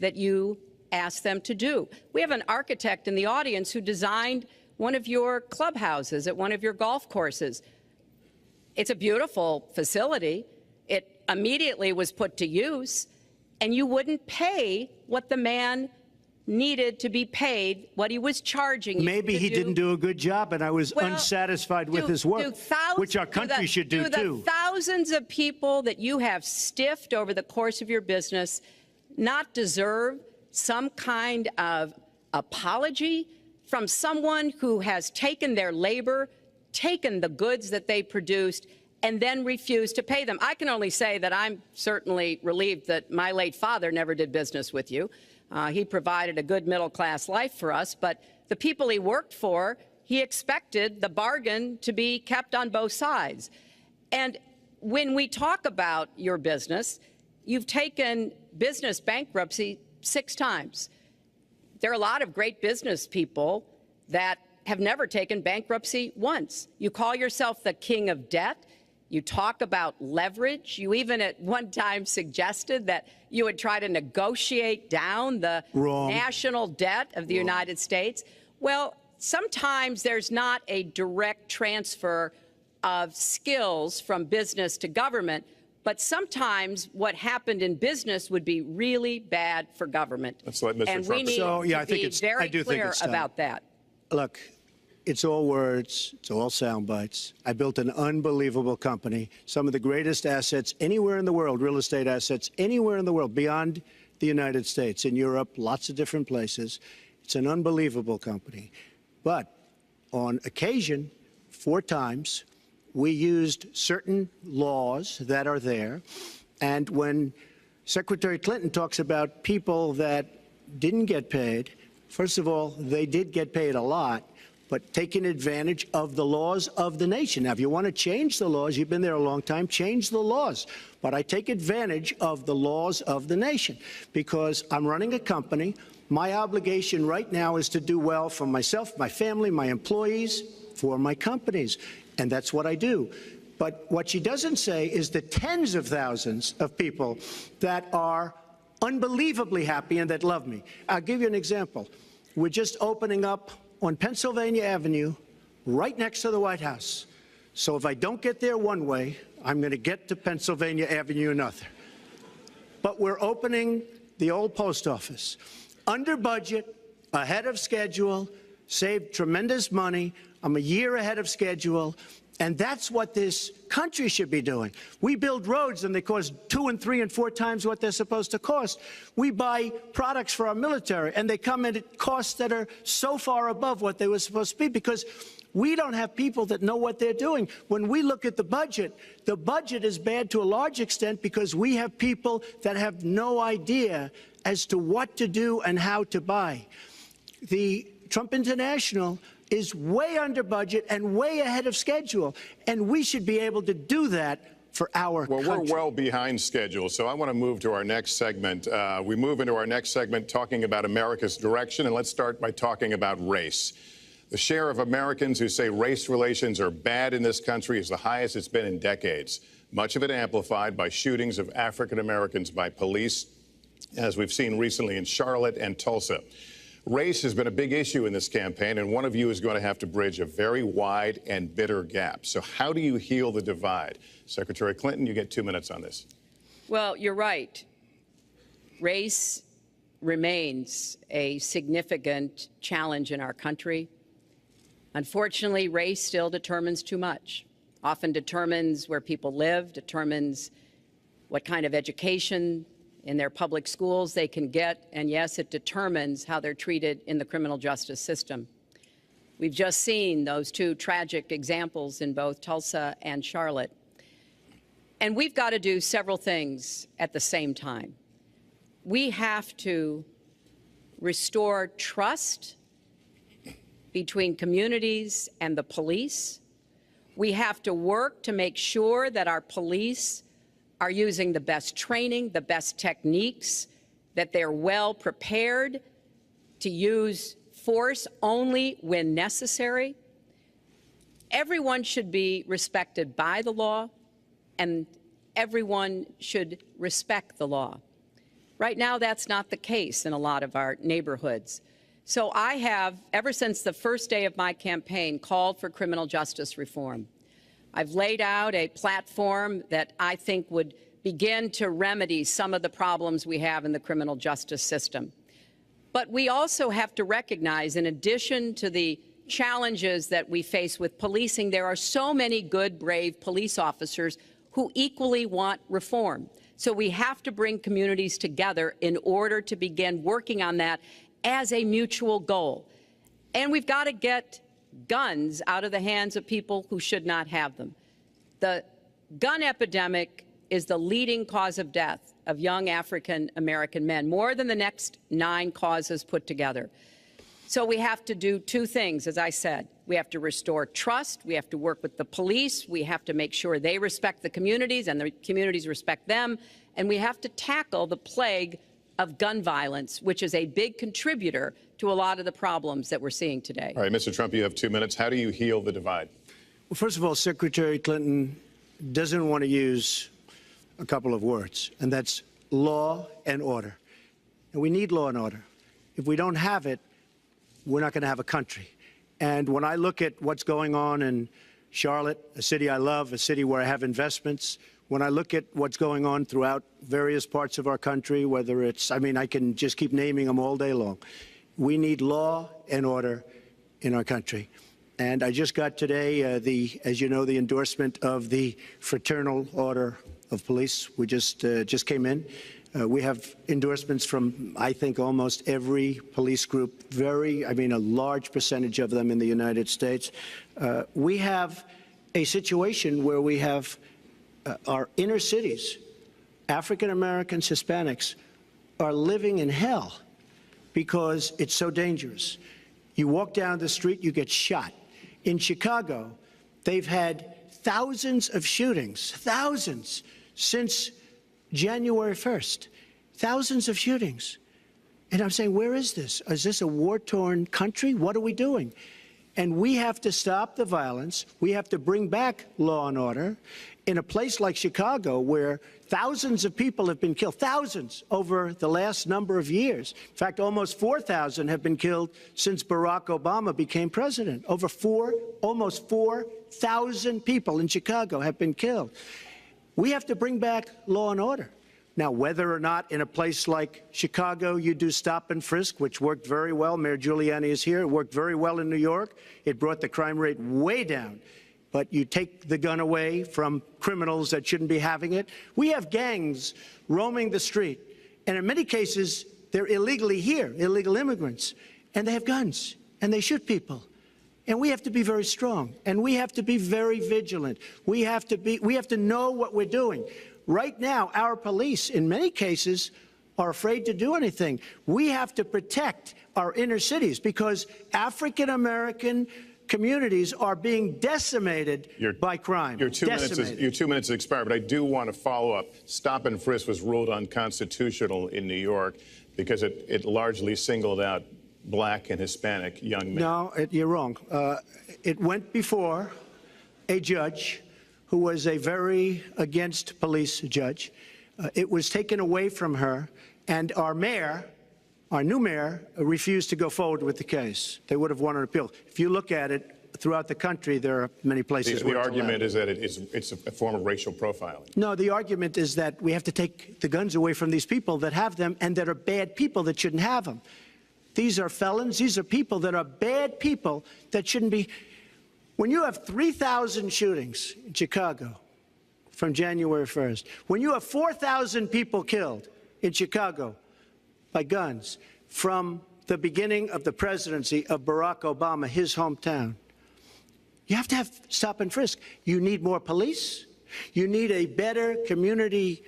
that you asked them to do. We have an architect in the audience who designed one of your clubhouses at one of your golf courses. It's a beautiful facility. It immediately was put to use, and you wouldn't pay what the man needed to be paid, what he was charging you. Maybe he didn't do a good job, and I was unsatisfied with his work, which our country should do too. The thousands of people that you have stiffed over the course of your business not deserve some kind of apology from someone who has taken their labor, taken the goods that they produced, and then refused to pay them? I can only say that I'm certainly relieved that my late father never did business with you. He provided a good middle-class life for us, but the people he worked for, he expected the bargain to be kept on both sides. And when we talk about your business, you've taken business bankruptcy 6 times. There are a lot of great business people that have never taken bankruptcy once. You call yourself the king of debt. You talk about leverage. You even at one time suggested that you would try to negotiate down the national debt of the United States. Well, sometimes there's not a direct transfer of skills from business to government, but sometimes what happened in business would be really bad for government. Let's let Mr. And Trump we need to be very clear about that. Look, it's all words, it's all sound bites. I built an unbelievable company, some of the greatest assets anywhere in the world, real estate assets anywhere in the world, beyond the United States, in Europe, lots of different places. It's an unbelievable company. But on occasion, 4 times, we used certain laws that are there. And when Secretary Clinton talks about people that didn't get paid, first of all, they did get paid a lot, but taking advantage of the laws of the nation. Now, if you want to change the laws, you've been there a long time, change the laws. But I take advantage of the laws of the nation because I'm running a company. My obligation right now is to do well for myself, my family, my employees, for my companies. And that's what I do. But what she doesn't say is the tens of thousands of people that are unbelievably happy and that love me. I'll give you an example. We're just opening up on Pennsylvania Avenue, right next to the White House. So if I don't get there one way, I'm going to get to Pennsylvania Avenue another. But we're opening the old post office. Under budget, ahead of schedule, saved tremendous money. I'm a year ahead of schedule. And that's what this country should be doing. We build roads and they cost 2 and 3 and 4 times what they're supposed to cost. We buy products for our military and they come in at costs that are so far above what they were supposed to be because we don't have people that know what they're doing. When we look at the budget is bad to a large extent because we have people that have no idea as to what to do and how to buy. The Trump International is way under budget and way ahead of schedule, and we should be able to do that for our country. Well, we're well behind schedule, so I want to move to our next segment. We move into our next segment talking about America's direction, and let's start by talking about race. The share of Americans who say race relations are bad in this country is the highest it's been in decades, much of it amplified by shootings of African Americans by police, as we've seen recently in Charlotte and Tulsa. Race has been a big issue in this campaign, and one of you is going to have to bridge a very wide and bitter gap. So how do you heal the divide? Secretary Clinton, you get 2 minutes on this. Well, you're right. Race remains a significant challenge in our country. Unfortunately, race still determines too much, often determines where people live, determines what kind of education in their public schools they can get, and yes, it determines how they're treated in the criminal justice system. We've just seen those 2 tragic examples in both Tulsa and Charlotte. And we've got to do several things at the same time. We have to restore trust between communities and the police. We have to work to make sure that our police are using the best training, the best techniques, that they're well prepared to use force only when necessary. Everyone should be respected by the law, and everyone should respect the law. Right now, that's not the case in a lot of our neighborhoods. So I have, ever since the first day of my campaign, called for criminal justice reform. I've laid out a platform that I think would begin to remedy some of the problems we have in the criminal justice system. But we also have to recognize, in addition to the challenges that we face with policing, there are so many good, brave police officers who equally want reform. So we have to bring communities together in order to begin working on that as a mutual goal. And we've got to get guns out of the hands of people who should not have them. The gun epidemic is the leading cause of death of young African American men, more than the next 9 causes put together. So we have to do 2 things, as I said. We have to restore trust. We have to work with the police. We have to make sure they respect the communities and the communities respect them. And we have to tackle the plague of gun violence, which is a big contributor to a lot of the problems that we're seeing today. All right, Mr. Trump, you have 2 minutes. How do you heal the divide? Well, first of all, Secretary Clinton doesn't want to use a couple of words, and that's law and order. And we need law and order. If we don't have it, we're not going to have a country. And when I look at what's going on in Charlotte, a city I love, a city where I have investments, when I look at what's going on throughout various parts of our country, whether it's, I can just keep naming them all day long. We need law and order in our country. And I just got today, as you know, the endorsement of the Fraternal Order of Police. We just came in. We have endorsements from, I think, almost every police group, a large percentage of them in the United States. We have a situation where we have our inner cities, African Americans, Hispanics, are living in hell because it's so dangerous. You walk down the street, you get shot. In Chicago, they've had thousands of shootings, thousands, since January 1st. Thousands of shootings. And I'm saying, where is this? Is this a war-torn country? What are we doing? And we have to stop the violence. We have to bring back law and order. In a place like Chicago, where thousands of people have been killed, thousands over the last number of years. In fact, almost 4,000 have been killed since Barack Obama became president. Almost 4,000 people in Chicago have been killed. We have to bring back law and order. Now, whether or not in a place like Chicago you do stop and frisk, which worked very well, Mayor Giuliani is here, it worked very well in New York, it brought the crime rate way down. But you take the gun away from criminals that shouldn't be having it. We have gangs roaming the street, and in many cases, they're illegally here, illegal immigrants, and they have guns, and they shoot people. And we have to be very strong, and we have to be very vigilant. We have to know what we're doing. Right now, our police, in many cases, are afraid to do anything. We have to protect our inner cities because African-American communities are being decimated by crime. Your 2 minutes has expired, but I do want to follow up. Stop and frisk was ruled unconstitutional in New York because it largely singled out Black and Hispanic young men. No, you're wrong. It went before a judge who was a very against police judge. It was taken away from her, and our new mayor, refused to go forward with the case. They would have won an appeal. If you look at it throughout the country, there are many places where the argument is that it's a form of racial profiling. No, the argument is that we have to take the guns away from these people that have them and that are bad people that shouldn't have them. These are felons. These are people that are bad people that shouldn't be. When you have 3,000 shootings in Chicago from January 1st, when you have 4,000 people killed in Chicago by guns from the beginning of the presidency of Barack Obama, his hometown, you have to have stop and frisk. You need more police. You need a better community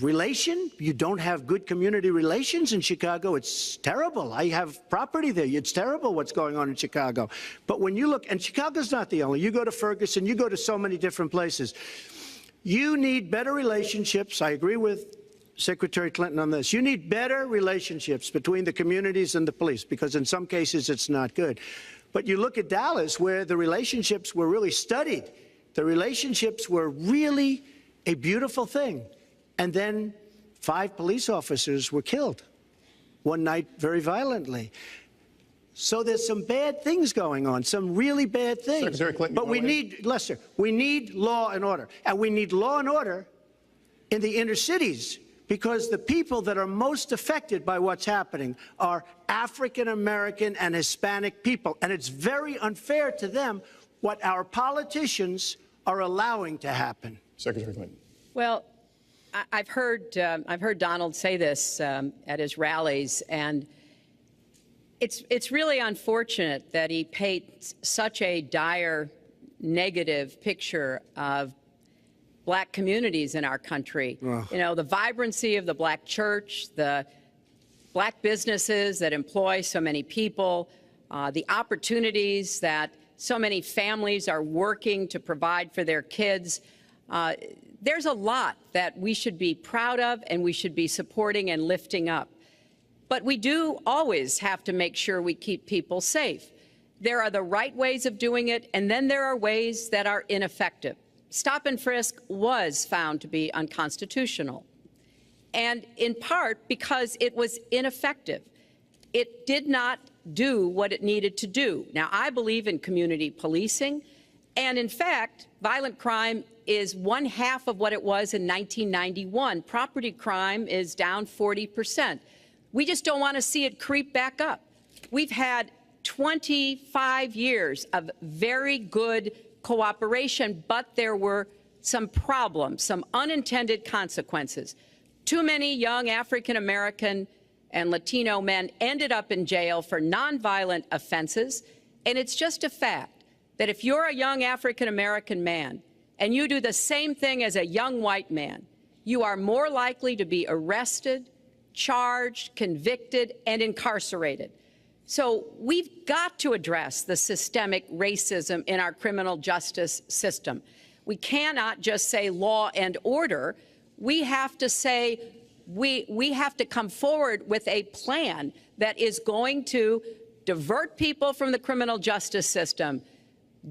relation. You don't have good community relations in Chicago. It's terrible. I have property there. It's terrible what's going on in Chicago. But when you look, and Chicago's not the only, you go to Ferguson, you go to so many different places. You need better relationships. I agree with Secretary Clinton on this. You need better relationships between the communities and the police, because in some cases it's not good. But you look at Dallas, where the relationships were really studied. The relationships were really a beautiful thing. And then 5 police officers were killed one night very violently. So there's some bad things going on, some really bad things. Secretary Clinton, but we need, Lester, we need law and order. And we need law and order in the inner cities, because the people that are most affected by what's happening are African American and Hispanic people. And it's very unfair to them what our politicians are allowing to happen. Secretary Clinton. Well, I've heard Donald say this at his rallies, and it's really unfortunate that he paints such a dire, negative picture of Black communities in our country. You know, the vibrancy of the Black church, the Black businesses that employ so many people, the opportunities that so many families are working to provide for their kids. There's a lot that we should be proud of and we should be supporting and lifting up. But we do always have to make sure we keep people safe. There are the right ways of doing it, and then there are ways that are ineffective. Stop and frisk was found to be unconstitutional, and in part because it was ineffective. It did not do what it needed to do. Now, I believe in community policing, and in fact, violent crime is 1/2 of what it was in 1991. Property crime is down 40%. We just don't want to see it creep back up. We've had 25 years of very good cooperation, but there were some problems, some unintended consequences. Too many young African American and Latino men ended up in jail for nonviolent offenses, and it's just a fact that if you're a young African American man and you do the same thing as a young white man, you are more likely to be arrested, charged, convicted, and incarcerated. So we've got to address the systemic racism in our criminal justice system. We cannot just say law and order. We have to say we have to come forward with a plan that is going to divert people from the criminal justice system,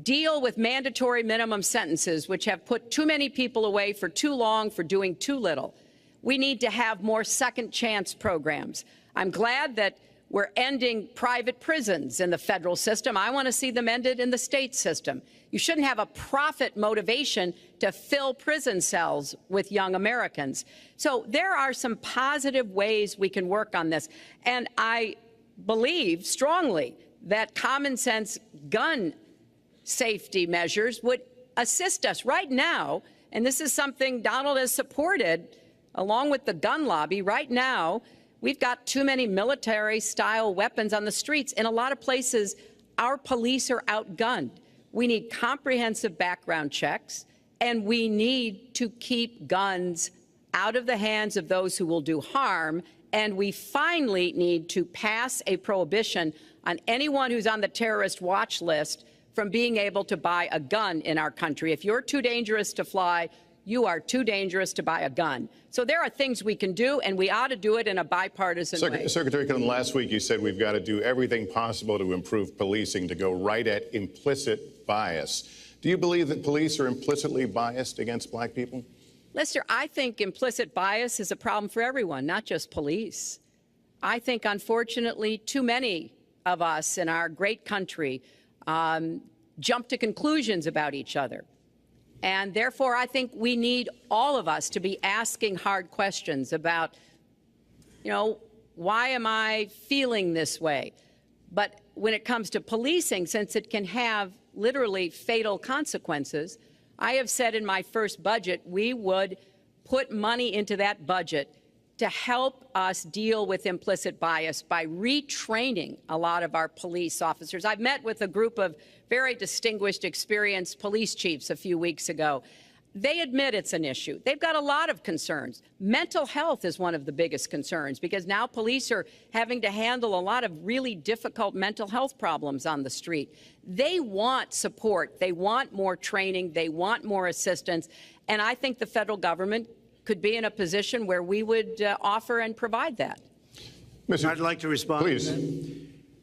deal with mandatory minimum sentences, which have put too many people away for too long for doing too little. We need to have more second chance programs. I'm glad that We're ending private prisons in the federal system. I want to see them ended in the state system. You shouldn't have a profit motivation to fill prison cells with young Americans. So there are some positive ways we can work on this. And I believe strongly that common sense gun safety measures would assist us right now. And this is something Donald has supported along with the gun lobby. Right now, we've got too many military-style weapons on the streets. In a lot of places, our police are outgunned. We need comprehensive background checks, and we need to keep guns out of the hands of those who will do harm. And we finally need to pass a prohibition on anyone who's on the terrorist watch list from being able to buy a gun in our country. If you're too dangerous to fly, you are too dangerous to buy a gun. So there are things we can do, and we ought to do it in a bipartisan way. Secretary Clinton, last week you said we've got to do everything possible to improve policing, to go right at implicit bias. Do you believe that police are implicitly biased against black people? Lester, I think implicit bias is a problem for everyone, not just police. I think, unfortunately, too many of us in our great country jump to conclusions about each other. And therefore, I think we need all of us to be asking hard questions about, why am I feeling this way? But when it comes to policing, since it can have literally fatal consequences, I have said in my first budget we would put money into that budget to help us deal with implicit bias by retraining a lot of our police officers. I've met with a group of very distinguished, experienced police chiefs a few weeks ago. They admit it's an issue. They've got a lot of concerns. Mental health is one of the biggest concerns because now police are having to handle a lot of really difficult mental health problems on the street. They want support. They want more training. They want more assistance. And I think the federal government could be in a position where we would offer and provide that. I'd like to respond. Please.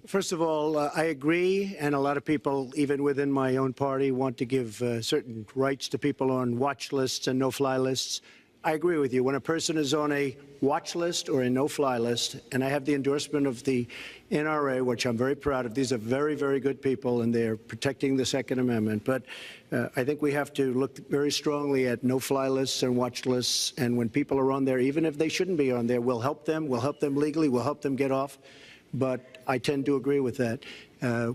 First of all, I agree, and a lot of people, even within my own party, want to give certain rights to people on watch lists and no-fly lists. I agree with you. When a person is on a watch list or a no-fly list, and I have the endorsement of the NRA, which I'm very proud of. These are very, very good people, and they're protecting the Second Amendment. But I think we have to look very strongly at no-fly lists and watch lists. And when people are on there, even if they shouldn't be on there, we'll help them. We'll help them legally. We'll help them get off. But I tend to agree with that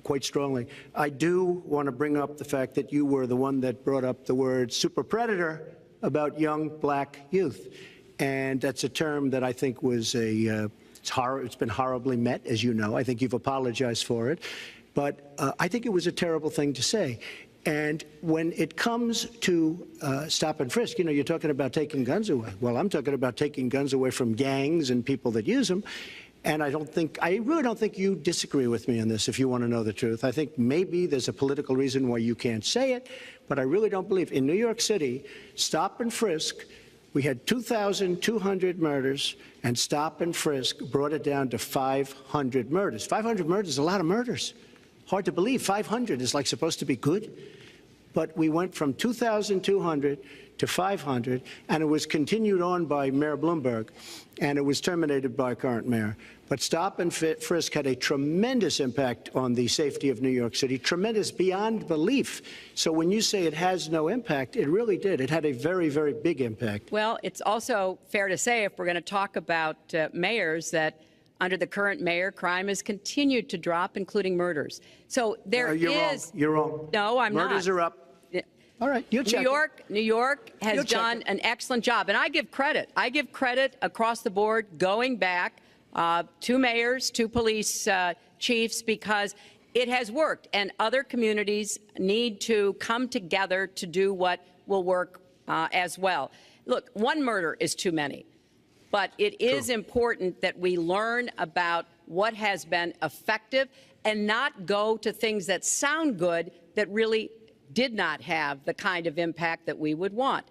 quite strongly. I do want to bring up the fact that you were the one that brought up the word super predator about young black youth. And that's a term that I think was it's been horribly met, as you know. I think you've apologized for it. But I think it was a terrible thing to say. And when it comes to stop and frisk, you're talking about taking guns away. Well, I'm talking about taking guns away from gangs and people that use them. And I really don't think you disagree with me on this, if you want to know the truth. I think maybe there's a political reason why you can't say it, but I really don't believe. In New York City, stop and frisk, we had 2,200 murders, and stop and frisk brought it down to 500 murders. 500 murders is a lot of murders. Hard to believe. 500 is like supposed to be good. But we went from 2,200 to 500, and it was continued on by Mayor Bloomberg, and it was terminated by current mayor. But stop and frisk had a tremendous impact on the safety of New York City, tremendous beyond belief. So when you say it has no impact, it really did. It had a very, very big impact. Well, it's also fair to say, if we're going to talk about mayors, that under the current mayor, crime has continued to drop, including murders. So there you're is... Wrong. You're wrong. No, I'm not. Murders are up. All right, you check. New York has done an excellent job, and I give credit. I give credit across the board, going back to mayors, to police chiefs, because it has worked, and other communities need to come together to do what will work as well. Look, one murder is too many, but it is important that we learn about what has been effective and not go to things that sound good that really did not have the kind of impact that we would want.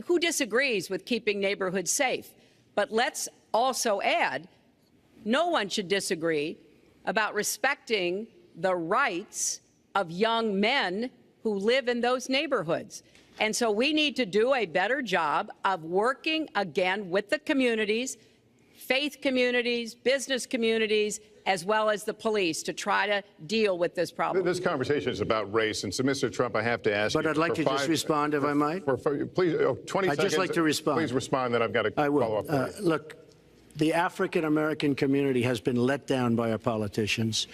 Who disagrees with keeping neighborhoods safe? But let's also add, no one should disagree about respecting the rights of young men who live in those neighborhoods. And so we need to do a better job of working again with the communities, faith communities, business communities, as well as the police to try to deal with this problem. This conversation is about race, and so, Mr. Trump, I have to ask you. But I'd like to just respond, if I might. Please, 20 seconds. I'd just like to respond. Please respond, then I've got to follow up. Look, the African-American community has been let down by our politicians.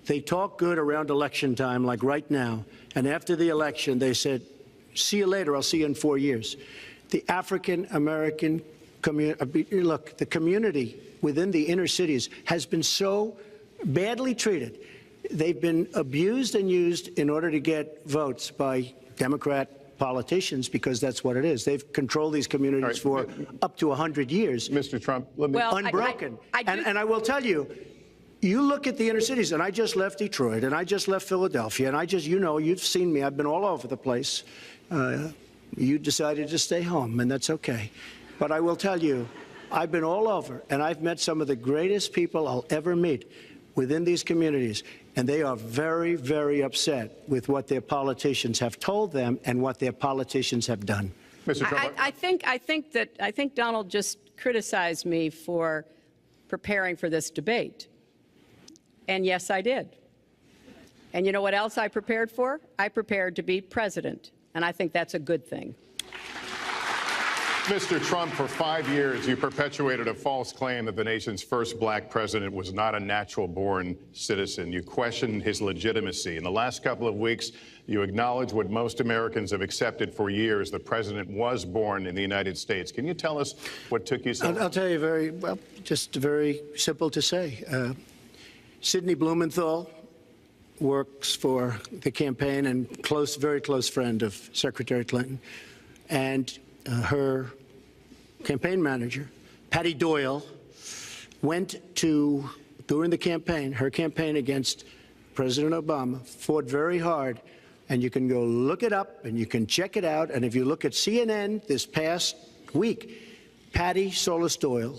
They talk good around election time, like right now, and after the election, they said, see you later, I'll see you in 4 years. The African-American community, look, the community within the inner cities has been so badly treated. They've been abused and used in order to get votes by Democrat politicians, because that's what it is. They've controlled these communities for up to 100 years. Mr. Trump, let me... Unbroken. And I will tell you, you look at the inner cities, and I just left Detroit, and I just left Philadelphia, and you know, you've seen me. I've been all over the place. You decided to stay home, and that's okay. But I will tell you, I've been all over, and I've met some of the greatest people I'll ever meet within these communities, and they are very, very upset with what their politicians have told them and what their politicians have done. Mr. Trump, I think Donald just criticized me for preparing for this debate. And yes, I did. And you know what else I prepared for? I prepared to be president, and I think that's a good thing. Mr. Trump, for 5 years, you perpetuated a false claim that the nation's first black president was not a natural-born citizen. You questioned his legitimacy. In the last couple of weeks, you acknowledged what most Americans have accepted for years: the president was born in the United States. Can you tell us what took you so long? I'll tell you just very simple to say. Sidney Blumenthal works for the campaign and very close friend of Secretary Clinton. And her campaign manager, Patty Doyle, went to, during the campaign, her campaign against President Obama, fought very hard. And you can go look it up and you can check it out. And if you look at CNN this past week, Patty Solis Doyle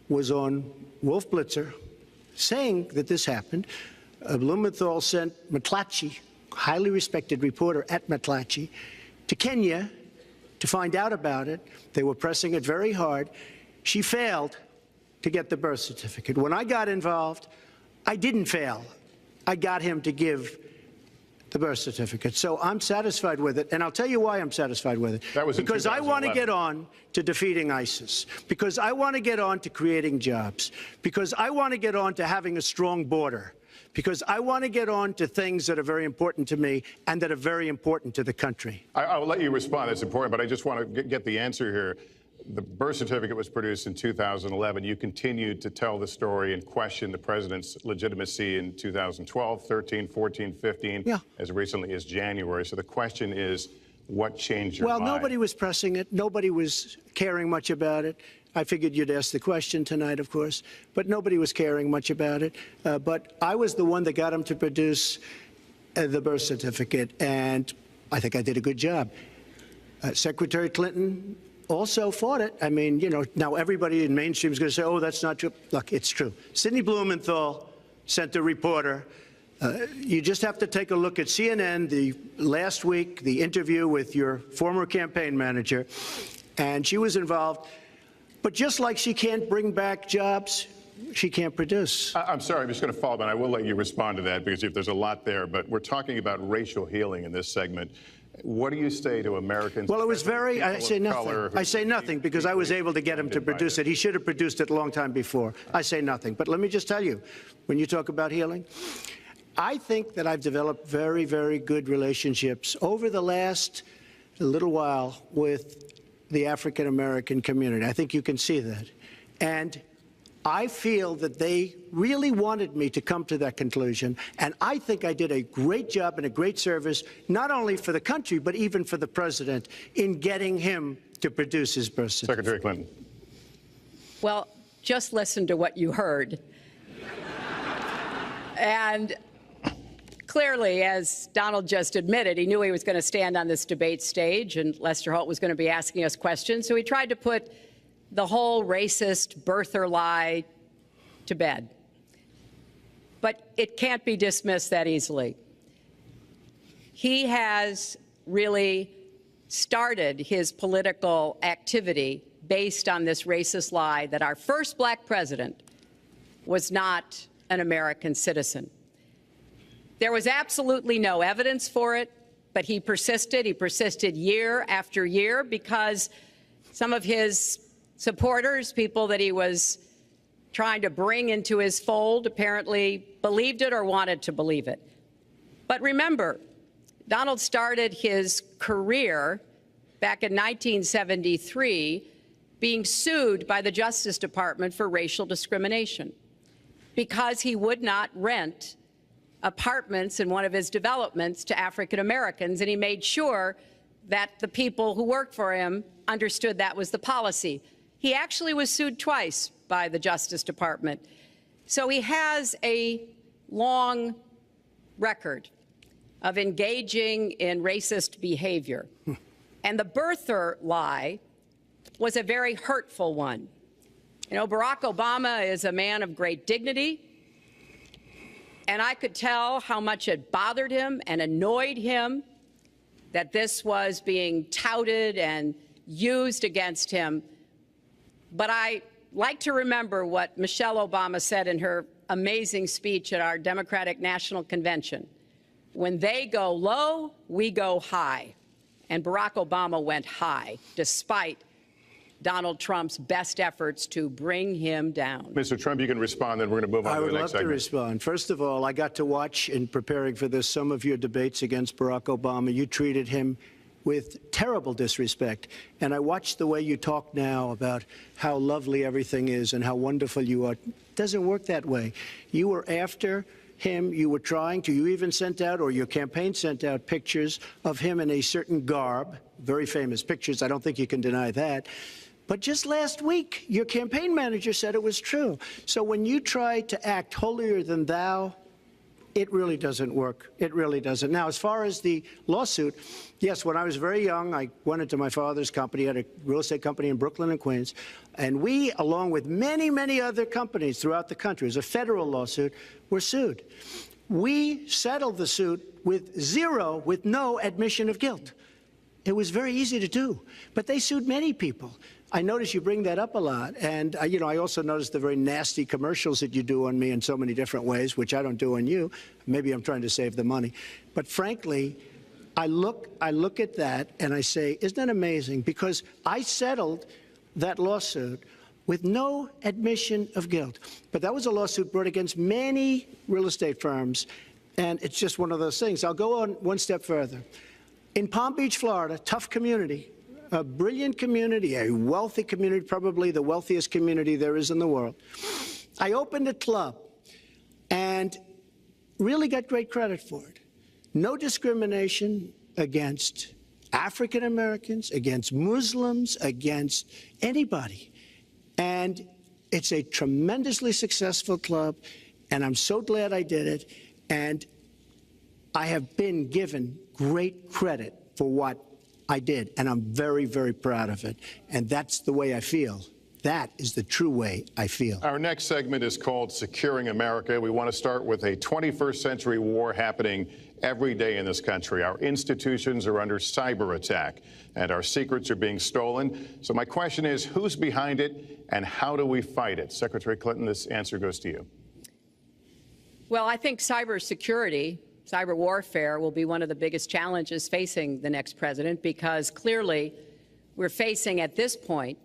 was on Wolf Blitzer saying that this happened. Blumenthal sent McClatchy, highly respected reporter at McClatchy, to Kenya to find out about it. They were pressing it very hard. She failed to get the birth certificate. When I got involved, I didn't fail. I got him to give the birth certificate. So I'm satisfied with it, and I'll tell you why I'm satisfied with it. That was because I want to get on to defeating ISIS, because I want to get on to creating jobs, because I want to get on to having a strong border, because I want to get on to things that are very important to me and that are very important to the country. I will let you respond. That's important, but I just want to get the answer here. The birth certificate was produced in 2011. You continued to tell the story and question the president's legitimacy in 2012, 13, 14, 15, as recently as January. So the question is, what changed your mind? Well, nobody was pressing it. Nobody was caring much about it. I figured you'd ask the question tonight, of course, but nobody was caring much about it. But I was the one that got him to produce the birth certificate, and I think I did a good job. Secretary Clinton also fought it. I mean, you know, now everybody in mainstream is going to say, oh, that's not true. Look, it's true. Sidney Blumenthal sent a reporter. You just have to take a look at CNN last week, the interview with your former campaign manager, and she was involved. But just like she can't bring back jobs, she can't produce. I'm sorry, I'm just going to follow up, and I will let you respond to that, because if there's a lot there. But we're talking about racial healing in this segment. What do you say to Americans? Well, it was very, I say nothing. I say nothing because I was able to get him to produce it. He should have produced it a long time before. I say nothing. But let me just tell you, when you talk about healing, I think that I've developed very, very good relationships over the last little while with the African-American community. I think you can see that. And I feel that they really wanted me to come to that conclusion, and I think I did a great job and a great service, not only for the country, but even for the president, in getting him to produce his birth certificate. Secretary Clinton. Well, just listen to what you heard. And clearly, as Donald just admitted, he knew he was going to stand on this debate stage, and Lester Holt was going to be asking us questions, so he tried to put the whole racist birther lie to bed. But it can't be dismissed that easily. He has really started his political activity based on this racist lie that our first black president was not an American citizen. There was absolutely no evidence for it, but he persisted. He persisted year after year because some of his supporters, people that he was trying to bring into his fold, apparently believed it or wanted to believe it. But remember, Donald started his career back in 1973 being sued by the Justice Department for racial discrimination because he would not rent apartments in one of his developments to African Americans, and he made sure that the people who worked for him understood that was the policy. He actually was sued twice by the Justice Department. So he has a long record of engaging in racist behavior. And the birther lie was a very hurtful one. You know, Barack Obama is a man of great dignity, and I could tell how much it bothered him and annoyed him that this was being touted and used against him. But I like to remember what Michelle Obama said in her amazing speech at our Democratic National Convention. When they go low, we go high. And Barack Obama went high, despite Donald Trump's best efforts to bring him down. Mr. Trump, you can respond, then we're going to move on to the next segment. I would love to respond. First of all, I got to watch, in preparing for this, some of your debates against Barack Obama. You treated him with terrible disrespect. And I watched the way you talk now about how lovely everything is and how wonderful you are. It doesn't work that way. You were after him. You were trying to. You even sent out, or your campaign sent out, pictures of him in a certain garb, very famous pictures. I don't think you can deny that. But just last week, your campaign manager said it was true. So when you try to act holier than thou, it really doesn't work. It really doesn't. Now, as far as the lawsuit, yes, when I was very young, I went into my father's company, had a real estate company in Brooklyn and Queens, and we, along with many, many other companies throughout the country, it was a federal lawsuit, were sued. We settled the suit with no admission of guilt. It was very easy to do, but they sued many people. I notice you bring that up a lot, and you know, I also notice the very nasty commercials that you do on me in so many different ways, which I don't do on you. Maybe I'm trying to save the money, but frankly, I look at that and I say, isn't that amazing? Because I settled that lawsuit with no admission of guilt. But that was a lawsuit brought against many real estate firms, and it's just one of those things. I'll go on one step further. In Palm Beach, Florida, tough community, a brilliant community, a wealthy community, probably the wealthiest community there is in the world. I opened a club and really got great credit for it. No discrimination against African Americans, against Muslims, against anybody. And it's a tremendously successful club, and I'm so glad I did it. And I have been given great credit for what I did, and I'm very, very proud of it. And that's the way I feel. That is the true way I feel. Our next segment is called Securing America. We want to start with a 21st century war happening every day in this country. Our institutions are under cyber attack, and our secrets are being stolen. So my question is, who's behind it, and how do we fight it? Secretary Clinton, this answer goes to you. Well, I think cybersecurity, cyber warfare will be one of the biggest challenges facing the next president, because clearly we're facing at this point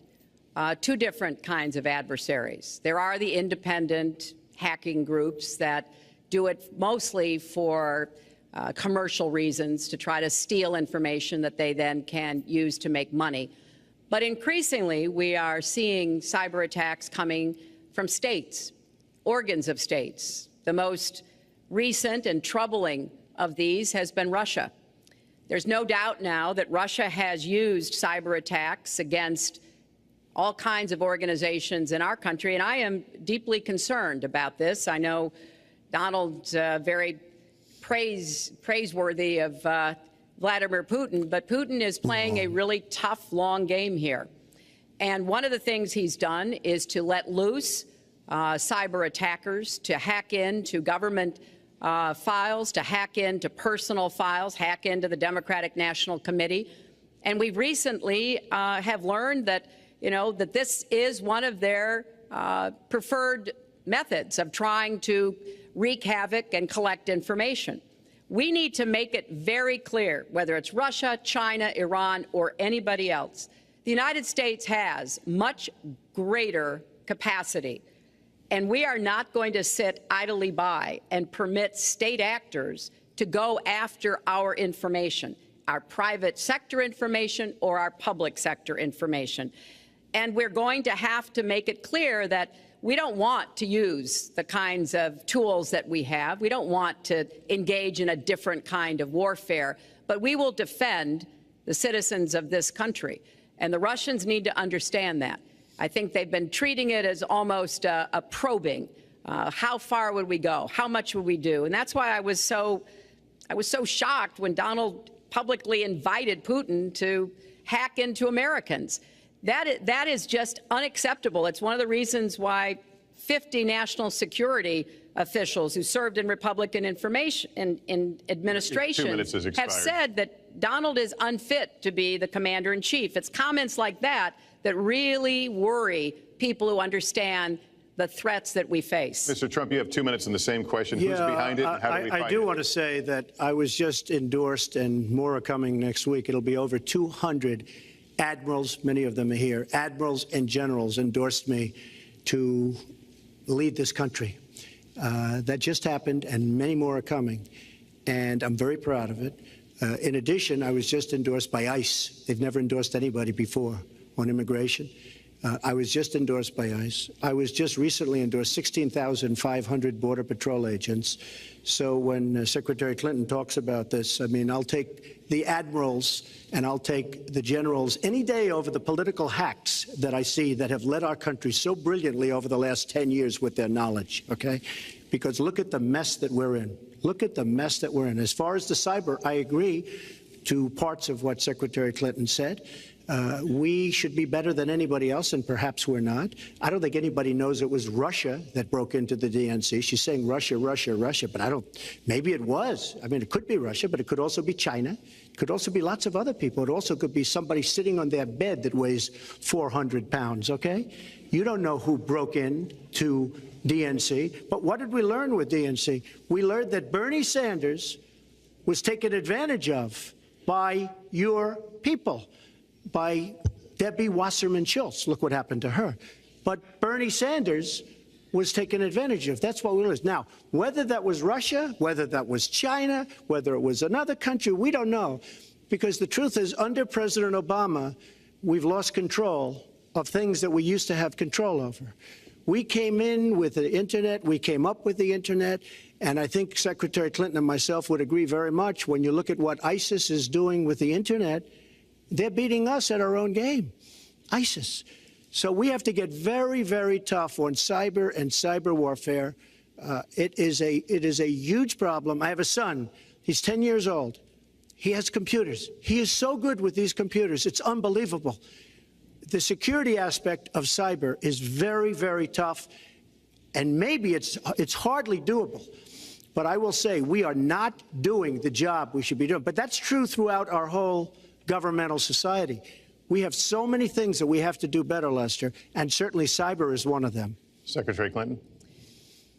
two different kinds of adversaries. There are the independent hacking groups that do it mostly for commercial reasons, to try to steal information that they then can use to make money. But increasingly, we are seeing cyber attacks coming from states, organs of states. The most recent and troubling of these has been Russia. There's no doubt now that Russia has used cyber attacks against all kinds of organizations in our country, and I am deeply concerned about this. I know Donald's very praiseworthy of Vladimir Putin, but Putin is playing a really tough, long game here. And one of the things he's done is to let loose cyber attackers to hack into government files, to hack into personal files, hack into the Democratic National Committee. And we recently have learned that that this is one of their preferred methods of trying to wreak havoc and collect information. We need to make it very clear, whether it's Russia, China, Iran, or anybody else, the United States has much greater capacity, and we are not going to sit idly by and permit state actors to go after our information, our private sector information or our public sector information. And we're going to have to make it clear that we don't want to use the kinds of tools that we have. We don't want to engage in a different kind of warfare, but we will defend the citizens of this country. And the Russians need to understand that. I think they've been treating it as almost a probing. How far would we go? How much would we do? And that's why I was so shocked when Donald publicly invited Putin to hack into Americans. That is just unacceptable. It's one of the reasons why 50 national security officials who served in Republican administration have said that Donald is unfit to be the commander-in-chief. It's comments like that that really worry people who understand the threats that we face. Mr. Trump, you have 2 minutes in the same question. Who's behind it and how do we find it? I do want to say that I was just endorsed, and more are coming next week. It'll be over 200 admirals, many of them are here, admirals and generals endorsed me to lead this country. That just happened, and many more are coming, and I'm very proud of it. In addition, I was just endorsed by ICE. They've never endorsed anybody before on immigration. I was just endorsed by ICE. I was just recently endorsed 16,500 Border Patrol agents. So when Secretary Clinton talks about this, I mean, I'll take the admirals and I'll take the generals any day over the political hacks that I see that have led our country so brilliantly over the last 10 years with their knowledge, okay? Because look at the mess that we're in. Look at the mess that we're in. As far as the cyber, I agree to parts of what Secretary Clinton said. We should be better than anybody else, and perhaps we're not. I don't think anybody knows it was Russia that broke into the DNC. She's saying Russia, Russia, Russia, but maybe it was. I mean, it could be Russia, but it could also be China. It could also be lots of other people. It also could be somebody sitting on their bed that weighs 400 pounds, okay? You don't know who broke in to DNC, but what did we learn with DNC? We learned that Bernie Sanders was taken advantage of by your people, by Debbie Wasserman Schultz. Look what happened to her. But Bernie Sanders was taken advantage of. That's what we learned. Now, whether that was Russia, whether that was China, whether it was another country, we don't know. Because the truth is, under President Obama, we've lost control of things that we used to have control over. We came in with the Internet. We came up with the Internet. And I think Secretary Clinton and myself would agree very much when you look at what ISIS is doing with the Internet. They're beating us at our own game, ISIS. So we have to get very, very tough on cyber and cyber warfare. It is a huge problem. I have a son. He's 10 years old. He has computers. He is so good with these computers. It's unbelievable. The security aspect of cyber is very, very tough, and maybe it's hardly doable. But I will say we are not doing the job we should be doing. But that's true throughout our whole governmental society. We have so many things that we have to do better, Lester, and certainly cyber is one of them. Secretary Clinton.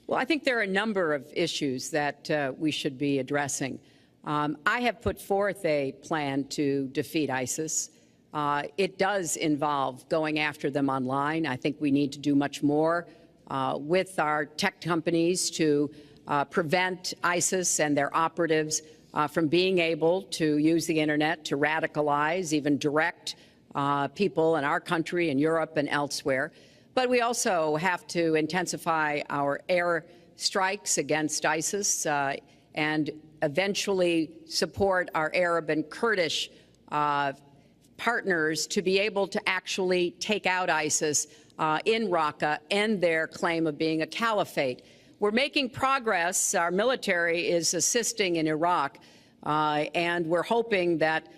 Well, I think there are a number of issues that we should be addressing. I have put forth a plan to defeat ISIS. It does involve going after them online. I think we need to do much more with our tech companies to prevent ISIS and their operatives from being able to use the Internet to radicalize, even direct people in our country and Europe and elsewhere. But we also have to intensify our air strikes against ISIS and eventually support our Arab and Kurdish partners to be able to actually take out ISIS in Raqqa and their claim of being a caliphate. We're making progress. Our military is assisting in Iraq, and we're hoping that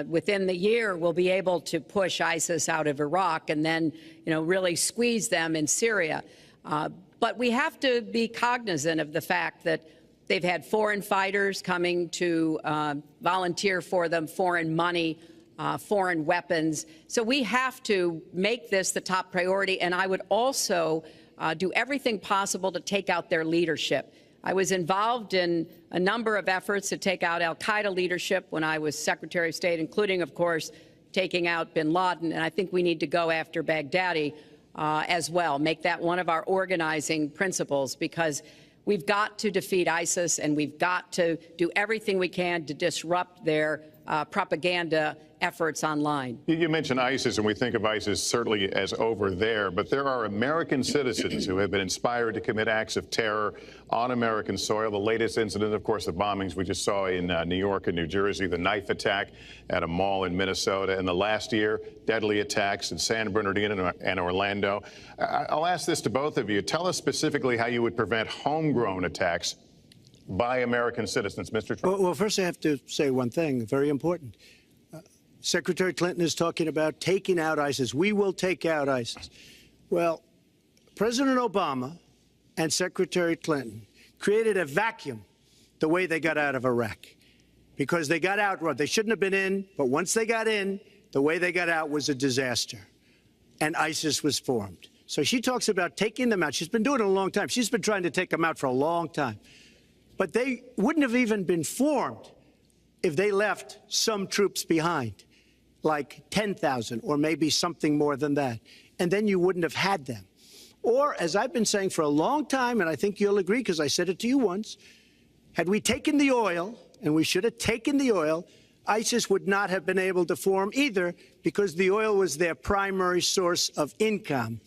within the year we'll be able to push ISIS out of Iraq and then, really squeeze them in Syria. But we have to be cognizant of the fact that they've had foreign fighters coming to volunteer for them, foreign money, foreign weapons. So we have to make this the top priority, and I would also do everything possible to take out their leadership. I was involved in a number of efforts to take out al-Qaeda leadership when I was Secretary of State, including, of course, taking out bin Laden, and I think we need to go after Baghdadi as well, make that one of our organizing principles, because we've got to defeat ISIS, and we've got to do everything we can to disrupt their propaganda efforts online. You mentioned ISIS, and we think of ISIS certainly as over there, but there are American citizens who have been inspired to commit acts of terror on American soil. The latest incident, of course, the bombings we just saw in New York and New Jersey, the knife attack at a mall in Minnesota, and the last year, deadly attacks in San Bernardino and Orlando. I'll ask this to both of you. Tell us specifically how you would prevent homegrown attacks by American citizens, Mr. Trump. Well, first I have to say one thing, very important. Secretary Clinton is talking about taking out ISIS. We will take out ISIS. Well, President Obama and Secretary Clinton created a vacuum the way they got out of Iraq, because they got out, they shouldn't have been in, but once they got in, the way they got out was a disaster, and ISIS was formed. So she talks about taking them out. She's been doing it a long time. She's been trying to take them out for a long time. But they wouldn't have even been formed if they left some troops behind, like 10,000 or maybe something more than that. And then you wouldn't have had them. Or, as I've been saying for a long time, and I think you'll agree because I said it to you once, had we taken the oil, and we should have taken the oil, ISIS would not have been able to form either, because the oil was their primary source of income.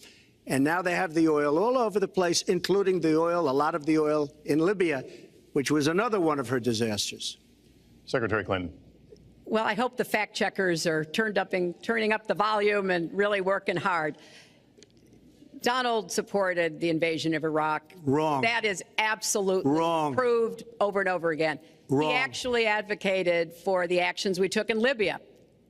And now they have the oil all over the place, including the oil, a lot of the oil in Libya, which was another one of her disasters. Secretary Clinton. Well, I hope the fact checkers are turning up the volume and really working hard. Donald supported the invasion of Iraq. Wrong. That is absolutely wrong. Proved over and over again. Wrong. He actually advocated for the actions we took in Libya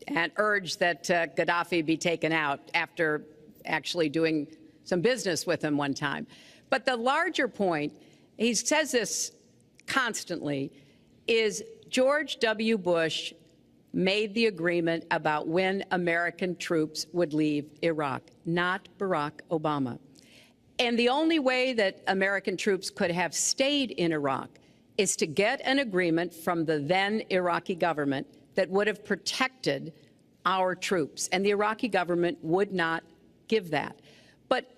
and urged that Gaddafi be taken out after actually doing some business with him one time. But the larger point, he says this constantly, is George W. Bush made the agreement about when American troops would leave Iraq, not Barack Obama. And the only way that American troops could have stayed in Iraq is to get an agreement from the then Iraqi government that would have protected our troops. And the Iraqi government would not give that. But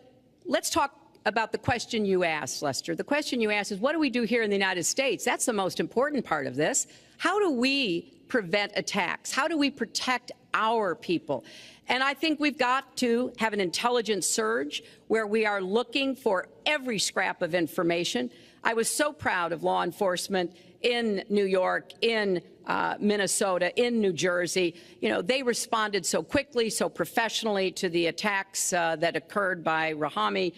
let's talk about the question you asked, Lester. The question you asked is, what do we do here in the United States? That's the most important part of this. How do we prevent attacks? How do we protect our people? And I think we've got to have an intelligence surge where we are looking for every scrap of information. I was so proud of law enforcement in New York, in Minnesota, in New Jersey. You know, they responded so quickly, so professionally to the attacks that occurred by Rahami,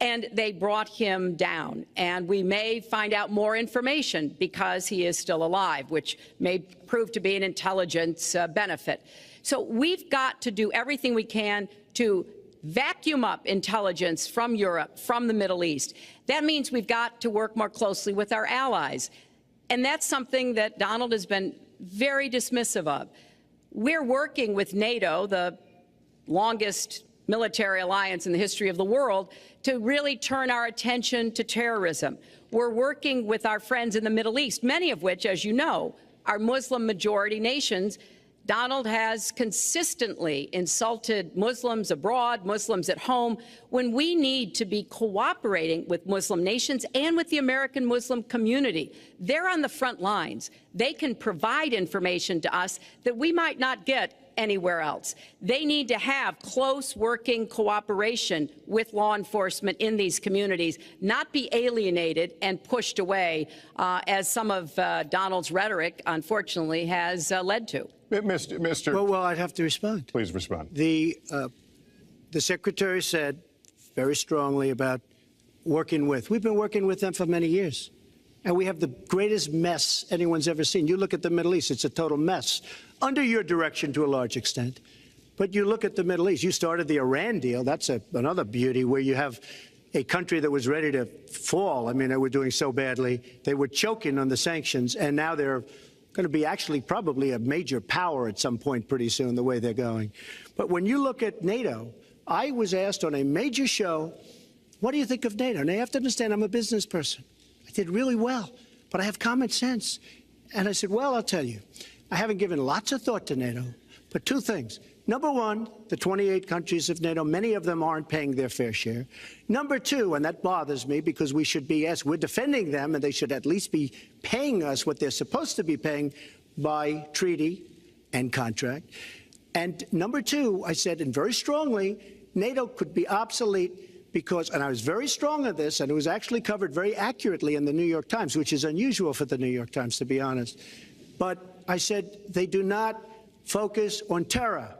and they brought him down. And we may find out more information because he is still alive, which may prove to be an intelligence benefit. So we've got to do everything we can to vacuum up intelligence from Europe, from the Middle East. That means we've got to work more closely with our allies. And that's something that Donald has been very dismissive of. We're working with NATO, the longest military alliance in the history of the world, to really turn our attention to terrorism. We're working with our friends in the Middle East, many of which, as you know, are Muslim-majority nations. Donald has consistently insulted Muslims abroad, Muslims at home, when we need to be cooperating with Muslim nations and with the American Muslim community. They're on the front lines. They can provide information to us that we might not get anywhere else. They need to have close working cooperation with law enforcement in these communities, not be alienated and pushed away, as some of Donald's rhetoric, unfortunately, has led to. Mr. Well, I'd have to respond. Please respond. The Secretary said very strongly about working with. We've been working with them for many years. And we have the greatest mess anyone's ever seen. You look at the Middle East, it's a total mess. Under your direction to a large extent. But you look at the Middle East, you started the Iran deal. That's another beauty, where you have a country that was ready to fall. I mean, they were doing so badly. They were choking on the sanctions, and now they're going to be actually probably a major power at some point pretty soon, the way they're going. But when you look at NATO, I was asked on a major show, what do you think of NATO? And you have to understand, I'm a business person. I did really well, but I have common sense. And I said, well, I'll tell you, I haven't given lots of thought to NATO, but two things. Number one, the 28 countries of NATO, many of them aren't paying their fair share. Number two, and that bothers me because we should be, yes, we're defending them, and they should at least be paying us what they're supposed to be paying by treaty and contract. And number two, I said, and very strongly, NATO could be obsolete because, and I was very strong on this, and it was actually covered very accurately in the New York Times, which is unusual for the New York Times, to be honest. But I said, they do not focus on terror.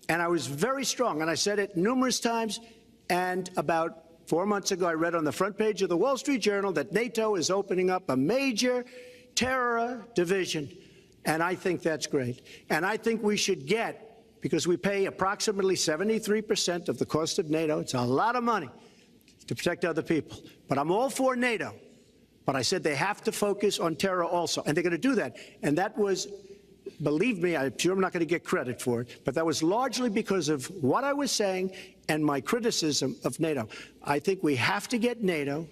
And I was very strong, and I said it numerous times. And about 4 months ago, I read on the front page of the Wall Street Journal that NATO is opening up a major terror division. And I think that's great. And I think we should get, because we pay approximately 73% of the cost of NATO. It's a lot of money to protect other people. But I'm all for NATO. But I said they have to focus on terror also. And they're going to do that. And that was, believe me, I'm sure I'm not going to get credit for it, but that was largely because of what I was saying and my criticism of NATO. I think we have to get NATO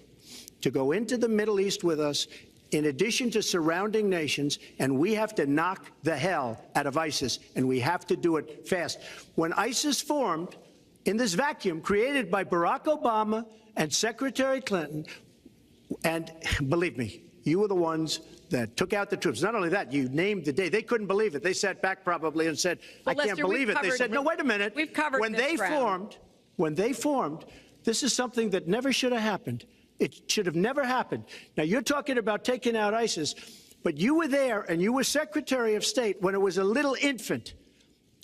to go into the Middle East with us, in addition to surrounding nations, and we have to knock the hell out of ISIS, and we have to do it fast. When ISIS formed in this vacuum created by Barack Obama and Secretary Clinton, and believe me, you were the ones that took out the troops. Not only that, you named the day. They couldn't believe it. They sat back probably and said, I can't believe it. They said, no, wait a minute. We've covered when they formed, this is something that never should have happened. It should have never happened. Now, you're talking about taking out ISIS, but you were there and you were Secretary of State when it was a little infant.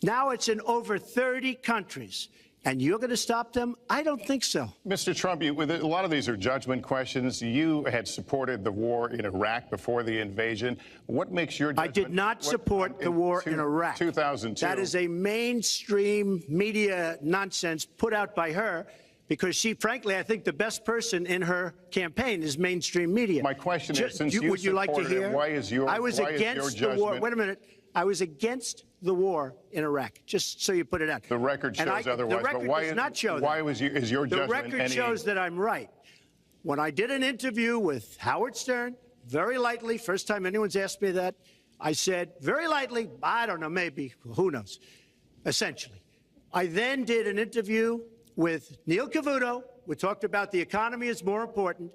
Now it's in over 30 countries. And you're going to stop them? I don't think so. Mr. Trump, a lot of these are judgment questions. You had supported the war in Iraq before the invasion. What makes your judgment? I did not support the war in Iraq. 2002. That is a mainstream media nonsense put out by her because she, frankly, I think the best person in her campaign is mainstream media. My question is, since you would you like to hear? Why is your I was against the war. Wait a minute. I was against the war in Iraq, just so you put it out. The record shows otherwise. The record does not show that. Why is your judgment? The record shows that I'm right. When I did an interview with Howard Stern, very lightly, first time anyone's asked me that, I said, very lightly, I don't know, maybe, who knows, essentially. I then did an interview with Neil Cavuto. We talked about the economy is more important.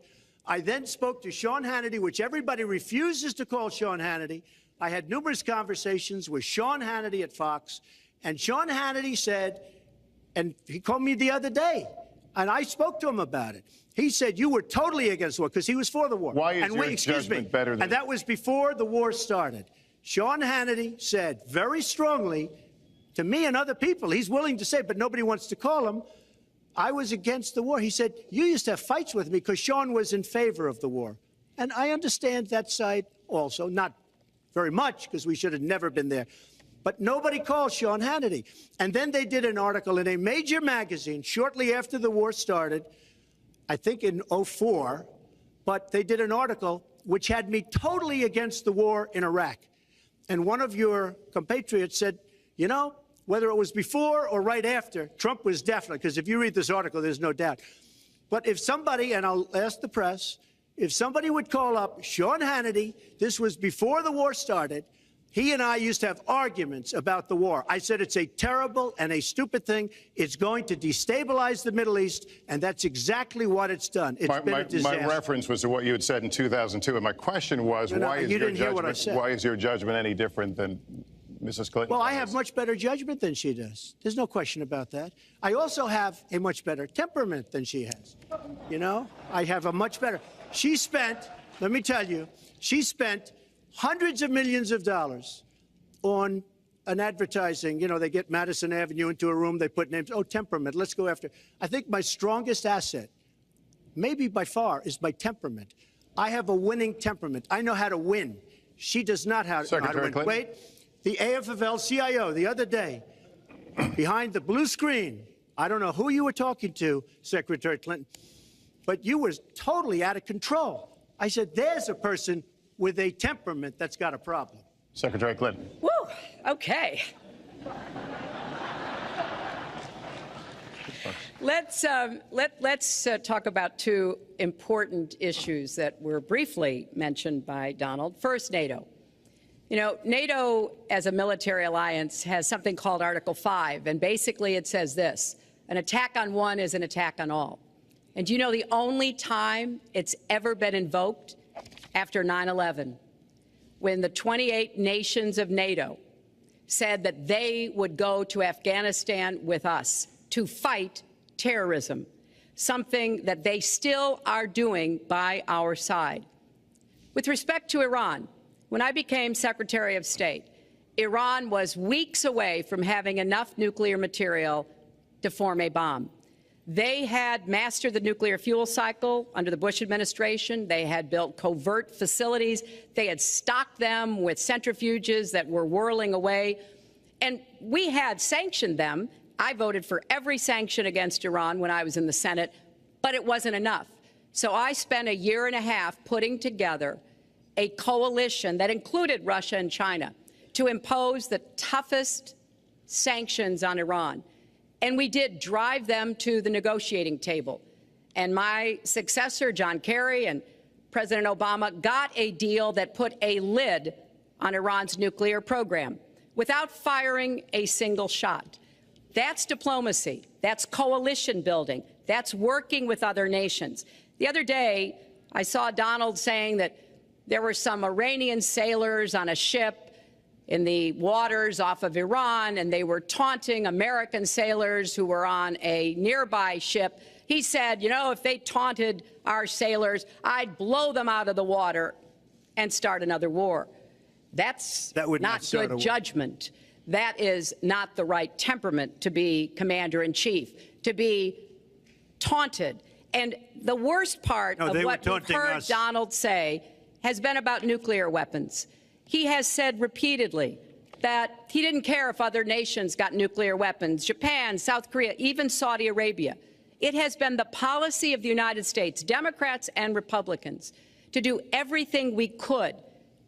I then spoke to Sean Hannity, which everybody refuses to call Sean Hannity. I had numerous conversations with Sean Hannity at Fox, and Sean Hannity said, and he called me the other day, and I spoke to him about it. He said, you were totally against the war, because he was for the war. Why is your judgment better than... And that was before the war started. Sean Hannity said very strongly to me and other people, he's willing to say, but nobody wants to call him, I was against the war. He said, you used to have fights with me because Sean was in favor of the war. And I understand that side also, not very much, because we should have never been there. But nobody called Sean Hannity. And then they did an article in a major magazine shortly after the war started, I think in '04, but they did an article which had me totally against the war in Iraq. And one of your compatriots said, you know, whether it was before or right after, Trump was definitely, because if you read this article, there's no doubt. But if somebody, and I'll ask the press, if somebody would call up Sean Hannity, this was before the war started, he and I used to have arguments about the war. I said it's a terrible and a stupid thing. It's going to destabilize the Middle East, and that's exactly what it's done. It's been a disaster. My reference was to what you had said in 2002, and my question was, why is your judgment any different than Mrs. Clinton? Well, I have much better judgment than she does. There's no question about that. I also have a much better temperament than she has. You know, I have a much better... She spent, let me tell you, she spent hundreds of millions of dollars on an advertising. You know, they get Madison Avenue into a room, they put names. Oh, temperament, let's go after. I think my strongest asset, maybe by far, is my temperament. I have a winning temperament. I know how to win. She does not know how to win. Clinton. Wait, the AFL-CIO the other day, behind the blue screen, I don't know who you were talking to, Secretary Clinton, but you were totally out of control. I said, there's a person with a temperament that's got a problem. Secretary Clinton. Woo, okay. Let's talk about two important issues that were briefly mentioned by Donald. First, NATO. You know, NATO as a military alliance has something called Article 5, and basically it says this: an attack on one is an attack on all. And do you know the only time it's ever been invoked? After 9/11, when the 28 nations of NATO said that they would go to Afghanistan with us to fight terrorism, something that they still are doing by our side. With respect to Iran, when I became Secretary of State, Iran was weeks away from having enough nuclear material to form a bomb. They had mastered the nuclear fuel cycle under the Bush administration. They had built covert facilities. They had stocked them with centrifuges that were whirling away. And we had sanctioned them. I voted for every sanction against Iran when I was in the Senate, but it wasn't enough. So I spent a year and a half putting together a coalition that included Russia and China to impose the toughest sanctions on Iran. And we did drive them to the negotiating table. And my successor, John Kerry, and President Obama got a deal that put a lid on Iran's nuclear program without firing a single shot. That's diplomacy. That's coalition building. That's working with other nations. The other day, I saw Donald saying that there were some Iranian sailors on a ship in the waters off of Iran, and they were taunting American sailors who were on a nearby ship. He said, you know, if they taunted our sailors, I'd blow them out of the water and start another war. That's not good judgment. That is not the right temperament to be commander-in-chief, to be taunted. And the worst part of what we've heard Donald say has been about nuclear weapons. He has said repeatedly that he didn't care if other nations got nuclear weapons, Japan, South Korea, even Saudi Arabia. It has been the policy of the United States, Democrats and Republicans, to do everything we could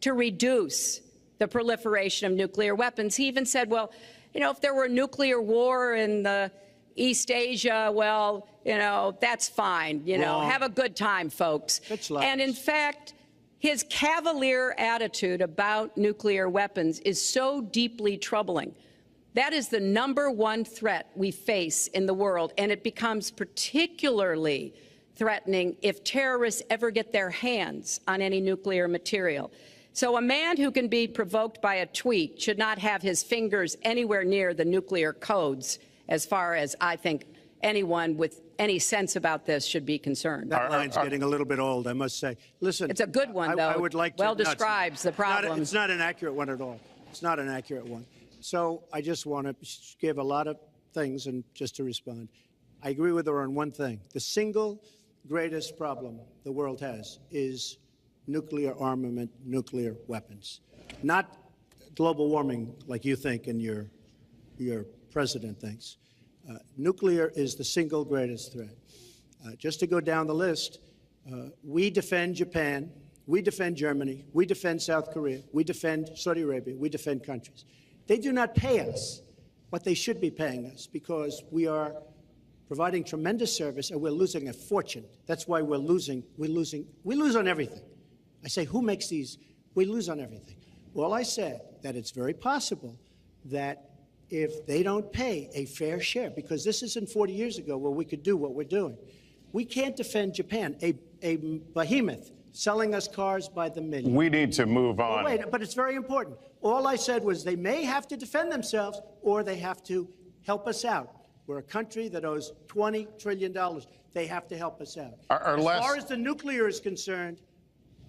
to reduce the proliferation of nuclear weapons. He even said, well, you know, if there were a nuclear war in the East Asia, well, you know, that's fine. You know, have a good time, folks. And in fact, his cavalier attitude about nuclear weapons is so deeply troubling. That is the #1 threat we face in the world, and it becomes particularly threatening if terrorists ever get their hands on any nuclear material. So a man who can be provoked by a tweet should not have his fingers anywhere near the nuclear codes, as far as I think anyone with any sense about this should be concerned. That line's getting a little bit old, I must say. Listen, it's a good one, though. I would like to, well describes the problem. It's not an accurate one at all. It's not an accurate one. So I just want to give a lot of things, and just to respond, I agree with her on one thing. The single greatest problem the world has is nuclear armament, nuclear weapons, not global warming like you think and your president thinks. Nuclear is the single greatest threat. Just to go down the list, we defend Japan, we defend Germany, we defend South Korea, we defend Saudi Arabia, we defend countries. They do not pay us what they should be paying us because we are providing tremendous service and we're losing a fortune. That's why we're losing. We lose on everything. I say, who makes these? We lose on everything. Well, I said that it's very possible that if they don't pay a fair share, because this isn't 40 years ago where we could do what we're doing. We can't defend Japan, a behemoth selling us cars by the million. We need to move on. Well, wait, but it's very important. All I said was they may have to defend themselves or they have to help us out. We're a country that owes $20 trillion. They have to help us out. As far as the nuclear is concerned,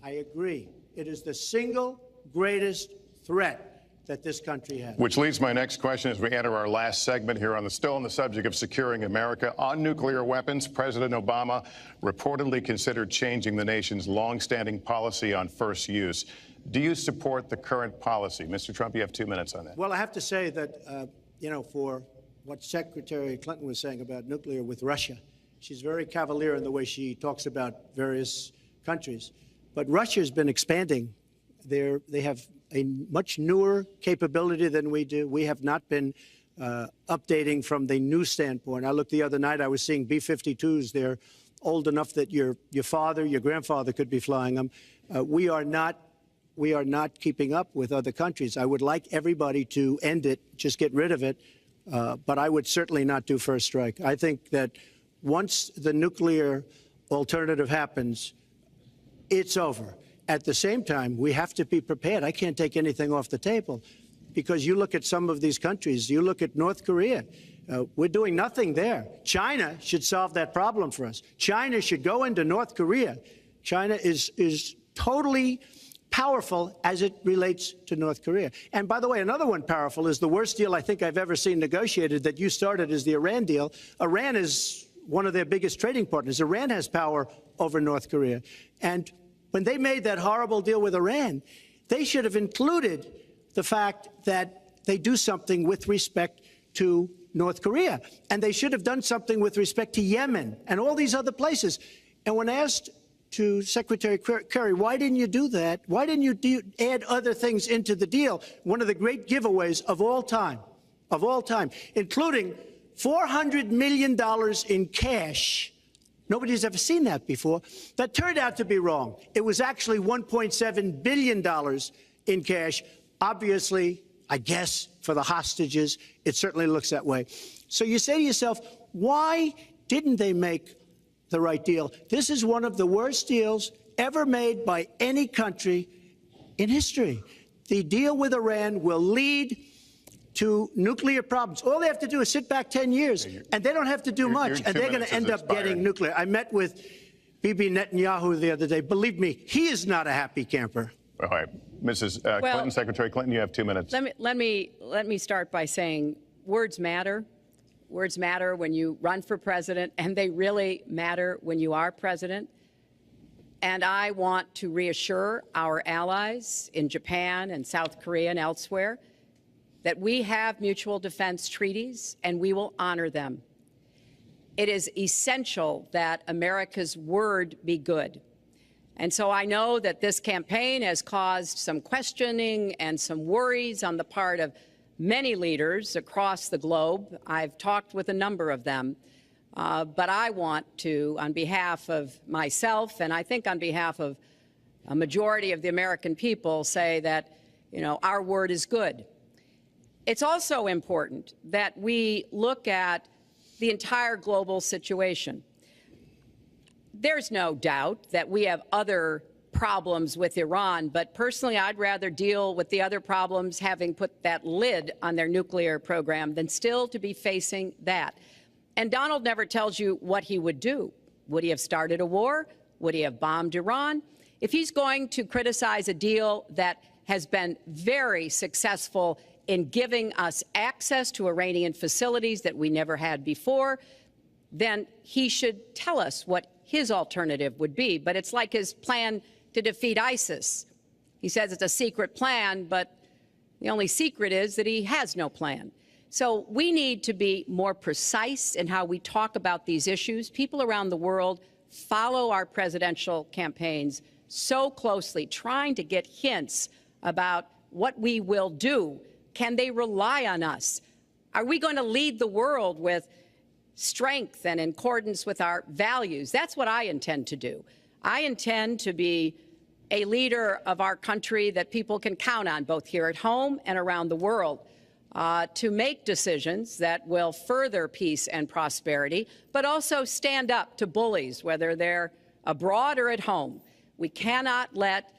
I agree. It is the single greatest threat that this country has. Which leads my next question as we enter our last segment here still on the subject of securing America. On nuclear weapons, President Obama reportedly considered changing the nation's longstanding policy on first use. Do you support the current policy? Mr. Trump, you have 2 minutes on that. Well, I have to say that, you know, for what Secretary Clinton was saying about nuclear with Russia, she's very cavalier in the way she talks about various countries. But Russia has been expanding. They have a much newer capability than we do. We have not been updating from the new standpoint. I looked the other night, I was seeing B-52s. They're old enough that your father, your grandfather could be flying them. We are not keeping up with other countries. I would like everybody to end it, just get rid of it, but I would certainly not do first strike. I think that once the nuclear alternative happens, it's over. At the same time, we have to be prepared. I can't take anything off the table because you look at some of these countries, you look at North Korea, we're doing nothing there. China should solve that problem for us. China should go into North Korea. China is totally powerful as it relates to North Korea. And by the way, another one powerful is the worst deal I think I've ever seen negotiated that you started is the Iran deal. Iran is one of their biggest trading partners. Iran has power over North Korea. And when they made that horrible deal with Iran, they should have included the fact that they do something with respect to North Korea. And they should have done something with respect to Yemen and all these other places. And when asked to Secretary Kerry, why didn't you do that? Why didn't you add other things into the deal? One of the great giveaways of all time, including $400 million in cash. Nobody's ever seen that before. That turned out to be wrong. It was actually $1.7 billion in cash. Obviously, I guess, for the hostages, it certainly looks that way. So you say to yourself, why didn't they make the right deal? This is one of the worst deals ever made by any country in history. The deal with Iran will lead to nuclear problems. All they have to do is sit back 10 years, and they don't have to do much, and they're going to end up getting nuclear. I met with Bibi Netanyahu the other day. Believe me, he is not a happy camper. All right, Mrs. Clinton, Secretary Clinton, you have 2 minutes. Let me start by saying words matter. Words matter when you run for president, and they really matter when you are president. And I want to reassure our allies in Japan and South Korea and elsewhere that we have mutual defense treaties and we will honor them. It is essential that America's word be good. And so I know that this campaign has caused some questioning and some worries on the part of many leaders across the globe. I've talked with a number of them. But I want to, on behalf of myself and I think on behalf of a majority of the American people, say that, our word is good. It's also important that we look at the entire global situation. There's no doubt that we have other problems with Iran, but personally, I'd rather deal with the other problems having put that lid on their nuclear program than still to be facing that. And Donald never tells you what he would do. Would he have started a war? Would he have bombed Iran? If he's going to criticize a deal that has been very successful in giving us access to Iranian facilities that we never had before, then he should tell us what his alternative would be. But it's like his plan to defeat ISIS. He says it's a secret plan, but the only secret is that he has no plan. So we need to be more precise in how we talk about these issues. People around the world follow our presidential campaigns so closely, trying to get hints about what we will do. Can they rely on us? Are we going to lead the world with strength and in accordance with our values? That's what I intend to do. I intend to be a leader of our country that people can count on, both here at home and around the world, to make decisions that will further peace and prosperity, but also stand up to bullies, whether they're abroad or at home. We cannot let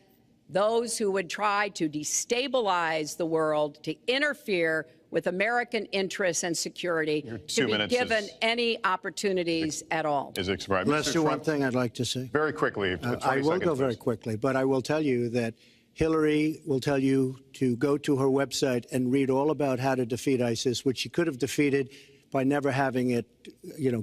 those who would try to destabilize the world, to interfere with American interests and security, to be given any opportunities at all. Is expired. Lester, one thing I'd like to say. Very quickly. I will go very quickly, but I will tell you that Hillary will tell you to go to her website and read all about how to defeat ISIS, which she could have defeated by never having it,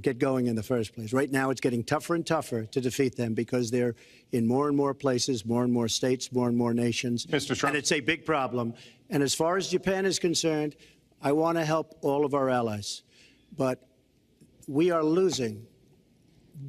get going in the first place. Right now, it's getting tougher and tougher to defeat them because they're in more and more places, more and more states, more and more nations. Mr. Trump. And it's a big problem. And as far as Japan is concerned, I want to help all of our allies. But we are losing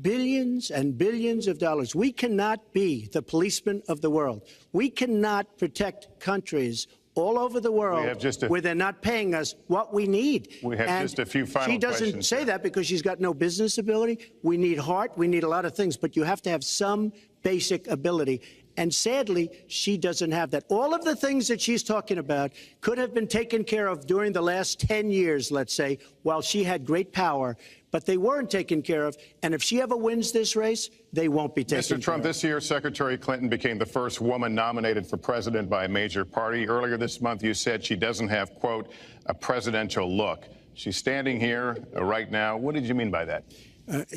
billions and billions of dollars. We cannot be the policeman of the world. We cannot protect countries all over the world where they're not paying us what we need. We have just a few final questions. She doesn't say that because she's got no business ability. We need heart. We need a lot of things. But you have to have some basic ability. And sadly, she doesn't have that. All of the things that she's talking about could have been taken care of during the last 10 years, let's say, while she had great power. But they weren't taken care of. And if she ever wins this race, they won't be taken care of. Mr. Trump, this year, Secretary Clinton became the first woman nominated for president by a major party. Earlier this month, you said she doesn't have, quote, a presidential look. She's standing here right now. What did you mean by that?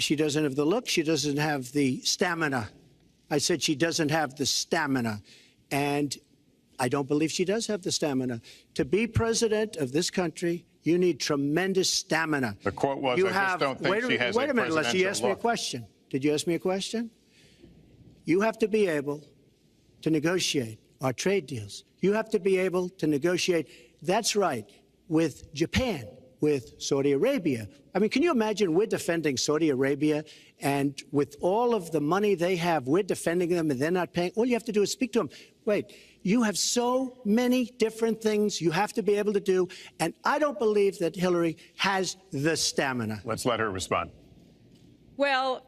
She doesn't have the look. She doesn't have the stamina. I said she doesn't have the stamina. And I don't believe she does have the stamina. To be president of this country, you need tremendous stamina. The quote was, I just don't think she has a presidential look. Wait a minute, Leslie, you asked me a question. Did you ask me a question? You have to be able to negotiate our trade deals. You have to be able to negotiate, that's right, with Japan, with Saudi Arabia. I mean, can you imagine we're defending Saudi Arabia, and with all of the money they have, we're defending them and they're not paying? All you have to do is speak to them. Wait, you have so many different things you have to be able to do, and I don't believe that Hillary has the stamina. Let's let her respond. Well,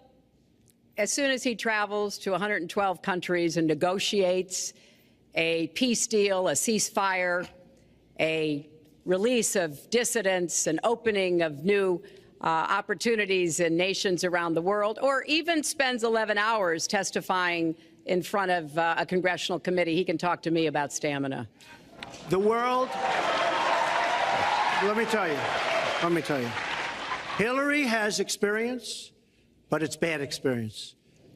as soon as he travels to 112 countries and negotiates a peace deal, a ceasefire, a release of dissidents, an opening of new opportunities in nations around the world, or even spends 11 hours testifying in front of a congressional committee, he can talk to me about stamina. The world, let me tell you, Hillary has experience, but it's bad experience.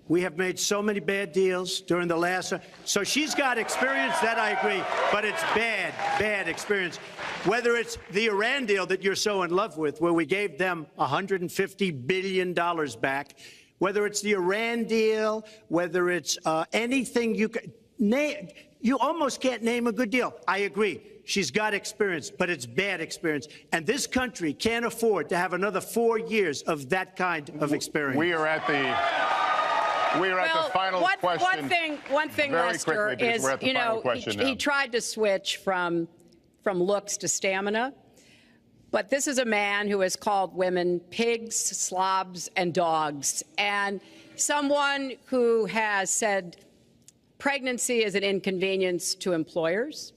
We have made so many bad deals during the last, so she's got experience, that I agree, but it's bad experience. Whether it's the Iran deal that you're so in love with, where we gave them $150 billion back, whether it's the Iran deal, whether it's anything you can name, you almost can't name a good deal. I agree. She's got experience, but it's bad experience. And this country can't afford to have another 4 years of that kind of experience. We are at the final question. One thing, Lester, is, you know, he tried to switch from looks to stamina. But this is a man who has called women pigs, slobs, and dogs, and someone who has said pregnancy is an inconvenience to employers,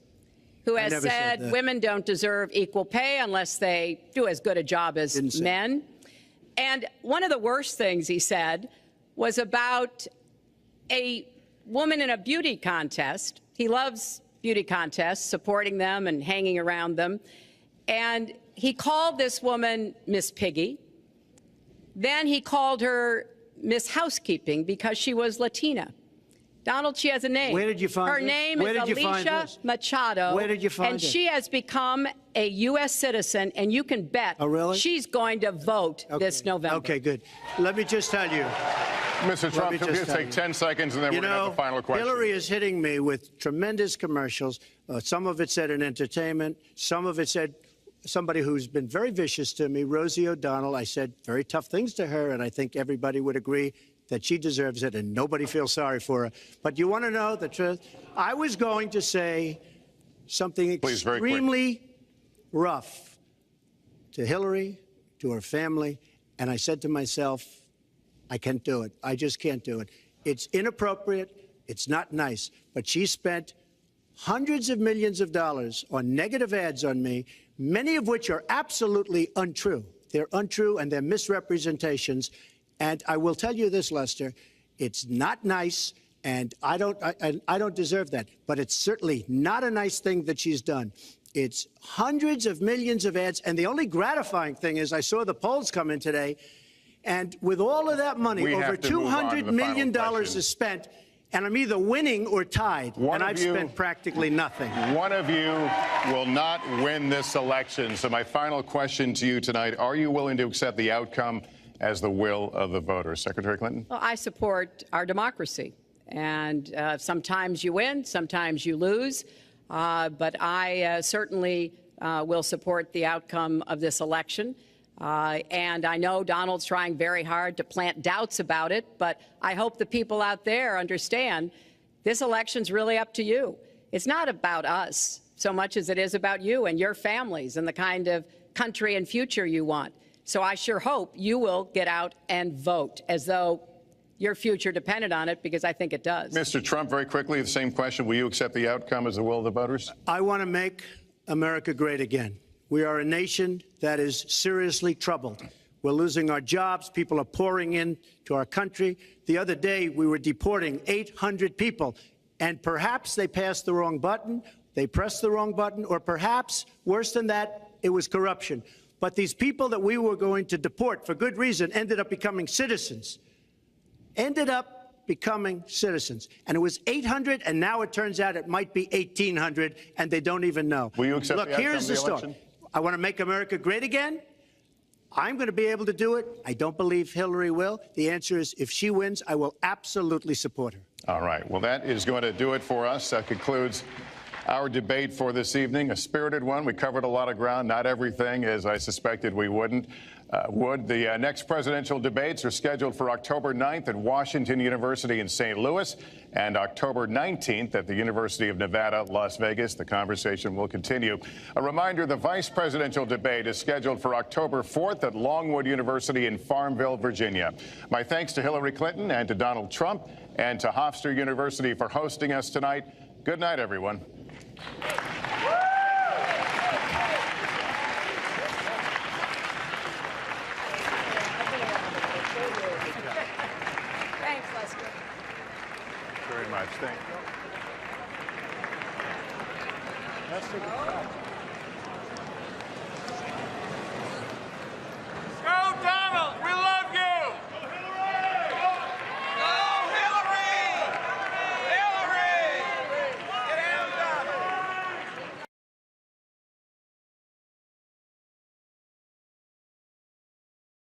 who has said women don't deserve equal pay unless they do as good a job as men. And one of the worst things he said was about a woman in a beauty contest. He loves beauty contests, supporting them and hanging around them. And he called this woman Miss Piggy. Then he called her Miss Housekeeping because she was Latina. Donald, she has a name. Where did you find her this? name is Alicia Machado. Where did you find and it? she has become a U.S. citizen, and you can bet she's going to vote this November. Okay, good. Let me just tell you. Mr. Trump, can we just take 10 seconds, and then we're going to have the final question. Hillary is hitting me with tremendous commercials. Some of it said in entertainment. Some of it said somebody who's been very vicious to me, Rosie O'Donnell. I said very tough things to her, and I think everybody would agree that she deserves it, and nobody feels sorry for her. But you want to know the truth? I was going to say something extremely rough to Hillary, to her family, and I said to myself, I can't do it. I just can't do it. It's inappropriate. It's not nice. But she spent hundreds of millions of dollars on negative ads on me, many of which are absolutely untrue. They're untrue and they're misrepresentations. And I will tell you this, Lester, it's not nice, and I don't deserve that. But it's certainly not a nice thing that she's done. It's hundreds of millions of ads, and the only gratifying thing is I saw the polls come in today, and with all of that money, over $200 million is spent, and I'm either winning or tied, and I've spent practically nothing. One of you will not win this election. So my final question to you tonight, are you willing to accept the outcome as the will of the voters? Secretary Clinton? Well, I support our democracy. And sometimes you win, sometimes you lose. But I certainly will support the outcome of this election. And I know Donald's trying very hard to plant doubts about it, but I hope the people out there understand this election's really up to you. It's not about us so much as it is about you and your families and the kind of country and future you want. So I sure hope you will get out and vote as though your future depended on it, because I think it does. Mr. Trump, very quickly, the same question. Will you accept the outcome as the will of the voters? I want to make America great again. We are a nation that is seriously troubled. We're losing our jobs. People are pouring into our country. The other day, we were deporting 800 people, and perhaps they passed the wrong button, they pressed the wrong button, or perhaps, worse than that, it was corruption. But these people that we were going to deport for good reason ended up becoming citizens. And it was 800, and now it turns out it might be 1,800, and they don't even know. Will you accept Look, the outcome here's of the the story. election? I want to make America great again. I'm going to be able to do it. I don't believe Hillary will. The answer is, if she wins, I will absolutely support her. All right. Well, that is going to do it for us. That concludes our debate for this evening. A spirited one. We covered a lot of ground. Not everything, as I suspected we would. The next presidential debates are scheduled for October 9th at Washington University in St. Louis and October 19th at the University of Nevada, Las Vegas. The conversation will continue. A reminder, the vice presidential debate is scheduled for October 4th at Longwood University in Farmville, Virginia. My thanks to Hillary Clinton and to Donald Trump and to Hofstra University for hosting us tonight. Good night, everyone. Thanks, Lester. Very much. Thank you.